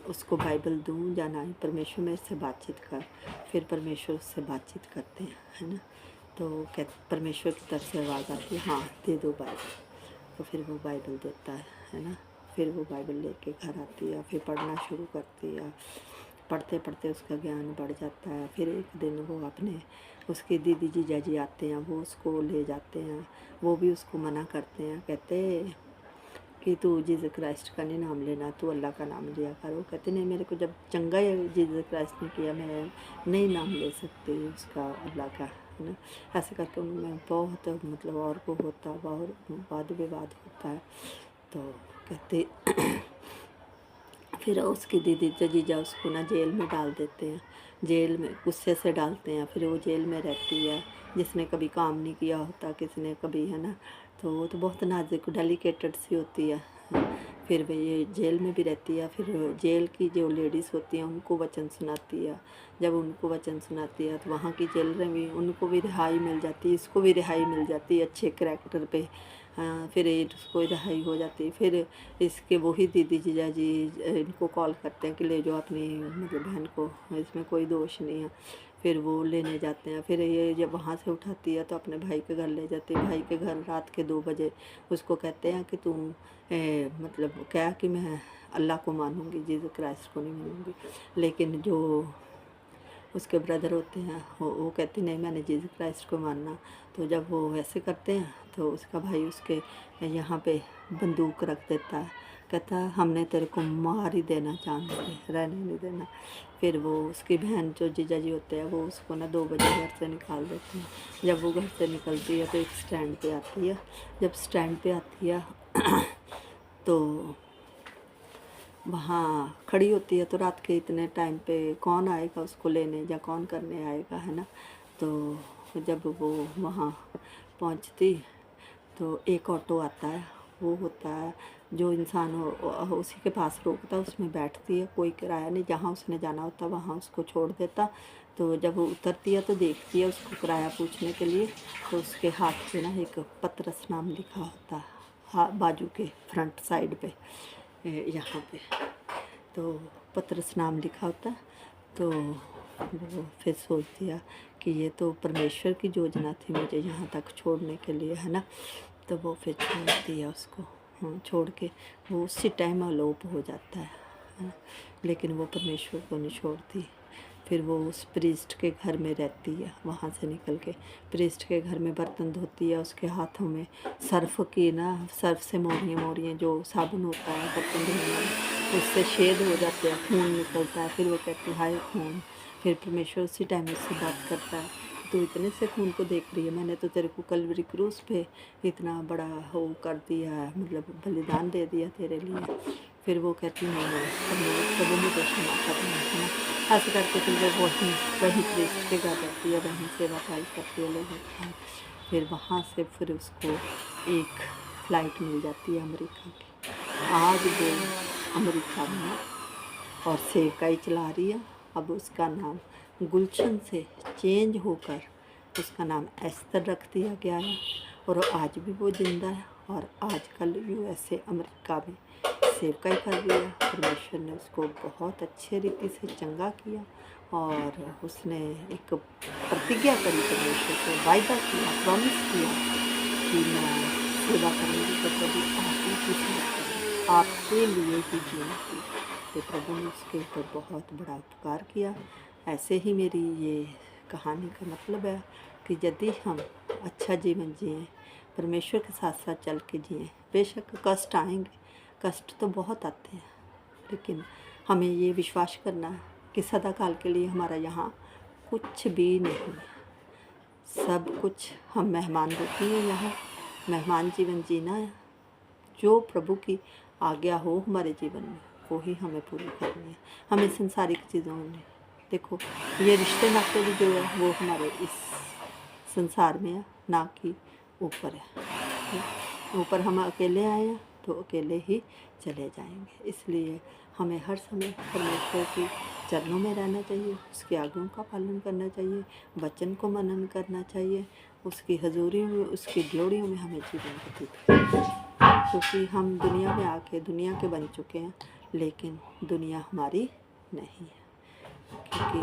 Speaker 1: उसको बाइबल दूँ या ना, परमेश्वर मेरे से बातचीत कर। फिर परमेश्वर उससे बातचीत करते हैं, है ना। तो परमेश्वर की तरफ से आवाज़ आती है, हाँ दे दो बाइबल। तो फिर वो बाइबल देता है ना। फिर वो बाइबल लेके घर आती है, फिर पढ़ना शुरू करती है। पढ़ते पढ़ते उसका ज्ञान बढ़ जाता है। फिर एक दिन वो अपने उसके दीदी जीजा जी आते हैं, वो उसको ले जाते हैं। वो भी उसको मना करते हैं, कहते कि तू जीसस क्राइस्ट का नहीं नाम लेना, तू अल्लाह का नाम लिया कर। वो कहते नहीं, मेरे को जब चंगा ही जीसस क्राइस्ट ने किया, मैं नहीं नाम ले सकती उसका, अल्लाह का, है ना। ऐसे करके उनमें बहुत मतलब और को होता, बहुत वाद विवाद होता है। तो कहते फिर उसकी दीदी जीजा उसको ना जेल में डाल देते हैं, जेल में गुस्से से डालते हैं। फिर वो जेल में रहती है, जिसने कभी काम नहीं किया होता, किसने कभी, है ना। तो वो तो बहुत नाजुक डेलिकेटेड सी होती है। फिर वे ये जेल में भी रहती है। फिर जेल की जो लेडीज़ होती हैं उनको वचन सुनाती है। जब उनको वचन सुनाती है तो वहाँ की जेल में भी उनको भी रिहाई मिल जाती है, इसको भी रिहाई मिल जाती है अच्छे करैक्टर पे। फिर इसको रिहाई हो जाती है। फिर इसके वही दीदी जीजा जी इनको कॉल करते हैं कि ले जाओ अपनी मतलब बहन को, इसमें कोई दोष नहीं है। फिर वो लेने जाते हैं। फिर ये जब वहाँ से उठाती है तो अपने भाई के घर ले जाती है। भाई के घर रात के 2 बजे उसको कहते हैं कि तुम मतलब क्या कि मैं अल्लाह को मानूंगी, जीसस क्राइस्ट को नहीं मानूंगी। लेकिन जो उसके ब्रदर होते हैं वो कहती नहीं, मैंने जीसस क्राइस्ट को मानना। तो जब वो ऐसे करते हैं तो उसका भाई उसके यहाँ पे बंदूक रख देता है, कहता है हमने तेरे को मार ही देना, चांद से रहने नहीं देना। फिर वो उसकी बहन जो जीजा जी होते हैं वो उसको ना 2 बजे घर से निकाल देते हैं। जब वो घर से निकलती है तो एक स्टैंड पे आती है। जब स्टैंड पे आती है तो वहाँ खड़ी होती है। तो रात के इतने टाइम पे कौन आएगा उसको लेने या कौन करने आएगा, है ना। तो जब वो वहाँ पहुँचती तो एक ऑटो आता है, वो होता है जो इंसान उसी के पास रोकता, उसमें बैठती है, कोई किराया नहीं, जहाँ उसने जाना होता वहाँ उसको छोड़ देता। तो जब वो उतरती है तो देखती है उसको किराया पूछने के लिए, तो उसके हाथ पे ना एक पतरस नाम लिखा होता है, हाँ बाजू के फ्रंट साइड पे यहाँ पे तो पतरस नाम लिखा होता। तो वो फिर सोच दिया कि ये तो परमेश्वर की योजना थी मुझे यहाँ तक छोड़ने के लिए, है ना। तो वो फिर छोड़ दिया उसको, छोड़ के वो उसी टाइम अलोप हो जाता है ना? लेकिन वो परमेश्वर को नहीं छोड़ती। फिर वो उस प्रीस्ट के घर में रहती है, वहाँ से निकल के प्रीस्ट के घर में बर्तन धोती है। उसके हाथों में सर्फ की ना, सर्फ से मोरियाँ जो साबुन होता है बर्तन धोने वाला, उससे छेद हो जाते हैं, खून निकलता है। फिर वो कहती है हाय खून। फिर परमेश्वर उसी टाइम उससे बात करता है, तो इतने से खून को देख रही है, मैंने तो तेरे को कलवरी क्रूस पे इतना बड़ा वो कर दिया है, मतलब बलिदान दे दिया तेरे लिए। फिर वो कहती नहीं, प्रभु मुझे क्षमा करना, है ना। ऐसे करके फिर वो वहीं प्रीस्ट के घर रहती है, वहीं सेवा पाई करती है लोगों की। फिर वहाँ से फिर उसको एक फ़्लाइट मिल जाती है अमेरिका की। आज वो अमेरिका में और सेवकाई चला रही है। अब उसका नाम गुलशन से चेंज होकर उसका नाम एस्तर रख दिया गया है, और आज भी वो जिंदा है और आजकल यूएसए अमेरिका में सेवकाई कर रही है। परमेश्वर ने उसको बहुत अच्छे रीति से चंगा किया और उसने एक प्रतिज्ञा करी, परमेश्वर से वायदा किया, प्रॉमिस किया कि मैं सेवा करूँगी तो कभी आपकी सेवा करूँगी, आपके लिए ही जीऊँगी। तो प्रभु ने उसके ऊपर बहुत बड़ा उपकार किया। ऐसे ही मेरी ये कहानी का मतलब है कि यदि हम अच्छा जीवन जिएं, परमेश्वर के साथ साथ चल के जिएं, बेशक कष्ट आएंगे, कष्ट तो बहुत आते हैं, लेकिन हमें ये विश्वास करना है कि सदा काल के लिए हमारा यहाँ कुछ भी नहीं है। सब कुछ हम मेहमान होती हैं, यहाँ मेहमान जीवन जीना है। जो प्रभु की आज्ञा हो हमारे जीवन में वो ही हमें पूरी करनी है। हमें संसारिक चीज़ों में देखो ये रिश्ते नाते भी जो है वो हमारे इस संसार में है, ना कि ऊपर है। ऊपर हम अकेले आए हैं तो अकेले ही चले जाएंगे। इसलिए हमें हर समय परमेश्वर के चरणों में रहना चाहिए, उसकी आज्ञाओं का पालन करना चाहिए, वचन को मनन करना चाहिए, उसकी हजूरी में, उसकी ड्योड़ियों में हमें जीवन व्यतीत करना चाहिए। क्योंकि हम दुनिया में आके दुनिया के बन चुके हैं, लेकिन दुनिया हमारी नहीं है, क्योंकि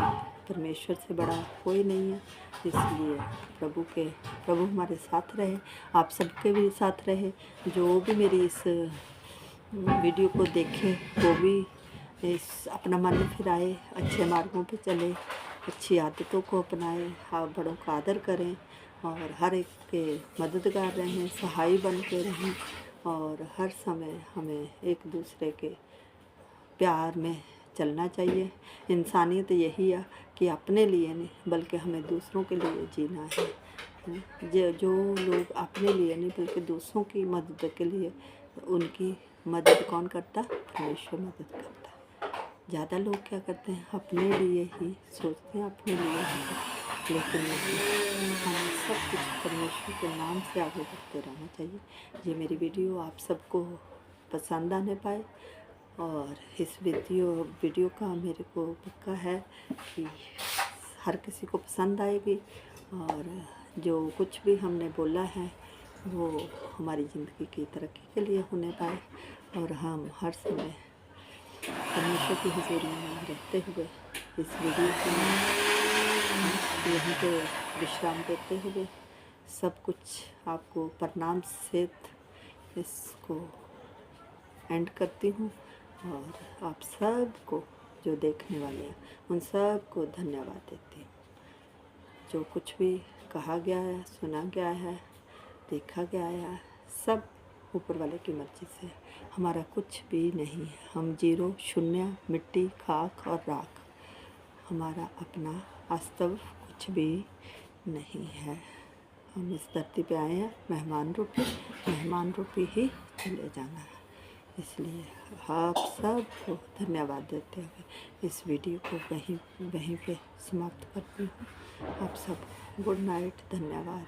Speaker 1: परमेश्वर से बड़ा कोई नहीं है। इसलिए प्रभु हमारे साथ रहे, आप सबके भी साथ रहे। जो भी मेरी इस वीडियो को देखे वो भी इस अपना मन फिराए, अच्छे मार्गों पे चले, अच्छी आदतों को अपनाएं, हाँ बड़ों का आदर करें और हर एक के मददगार रहें, सहाय बन के रहें। और हर समय हमें एक दूसरे के प्यार में चलना चाहिए। इंसानियत यही है कि अपने लिए नहीं बल्कि हमें दूसरों के लिए जीना है। जो लोग अपने लिए नहीं बल्कि दूसरों की मदद के लिए, उनकी मदद कौन करता? परमेश्वर मदद करता है। ज़्यादा लोग क्या करते हैं? अपने लिए ही सोचते हैं, अपने लिए ही, लेकिन हमें सब कुछ परमेश्वर के नाम से आगे बढ़ते रहना चाहिए। ये मेरी वीडियो आप सबको पसंद आने पाए, और इस वीडियो का मेरे को पक्का है कि हर किसी को पसंद आएगी, और जो कुछ भी हमने बोला है वो हमारी ज़िंदगी की तरक्की के लिए होने पाए, और हम हर समय परमेश्वर की हुजूरी में रहते हुए इस वीडियो को यहीं पे विश्राम देते हुए सब कुछ आपको प्रणाम से इसको एंड करती हूँ। और आप सबको जो देखने वाले हैं उन सबको धन्यवाद देती हूँ। जो कुछ भी कहा गया है, सुना गया है, देखा गया है, सब ऊपर वाले की मर्जी से। हमारा कुछ भी नहीं है, हम जीरो, शून्य, मिट्टी, खाक और राख। हमारा अपना वास्तव कुछ भी नहीं है। हम इस धरती पे आए हैं मेहमान रूपी ही चले जाना है। इसलिए आप सबको धन्यवाद देते हुए इस वीडियो को वहीं पे समाप्त करती हूँ। आप सब गुड नाइट, धन्यवाद।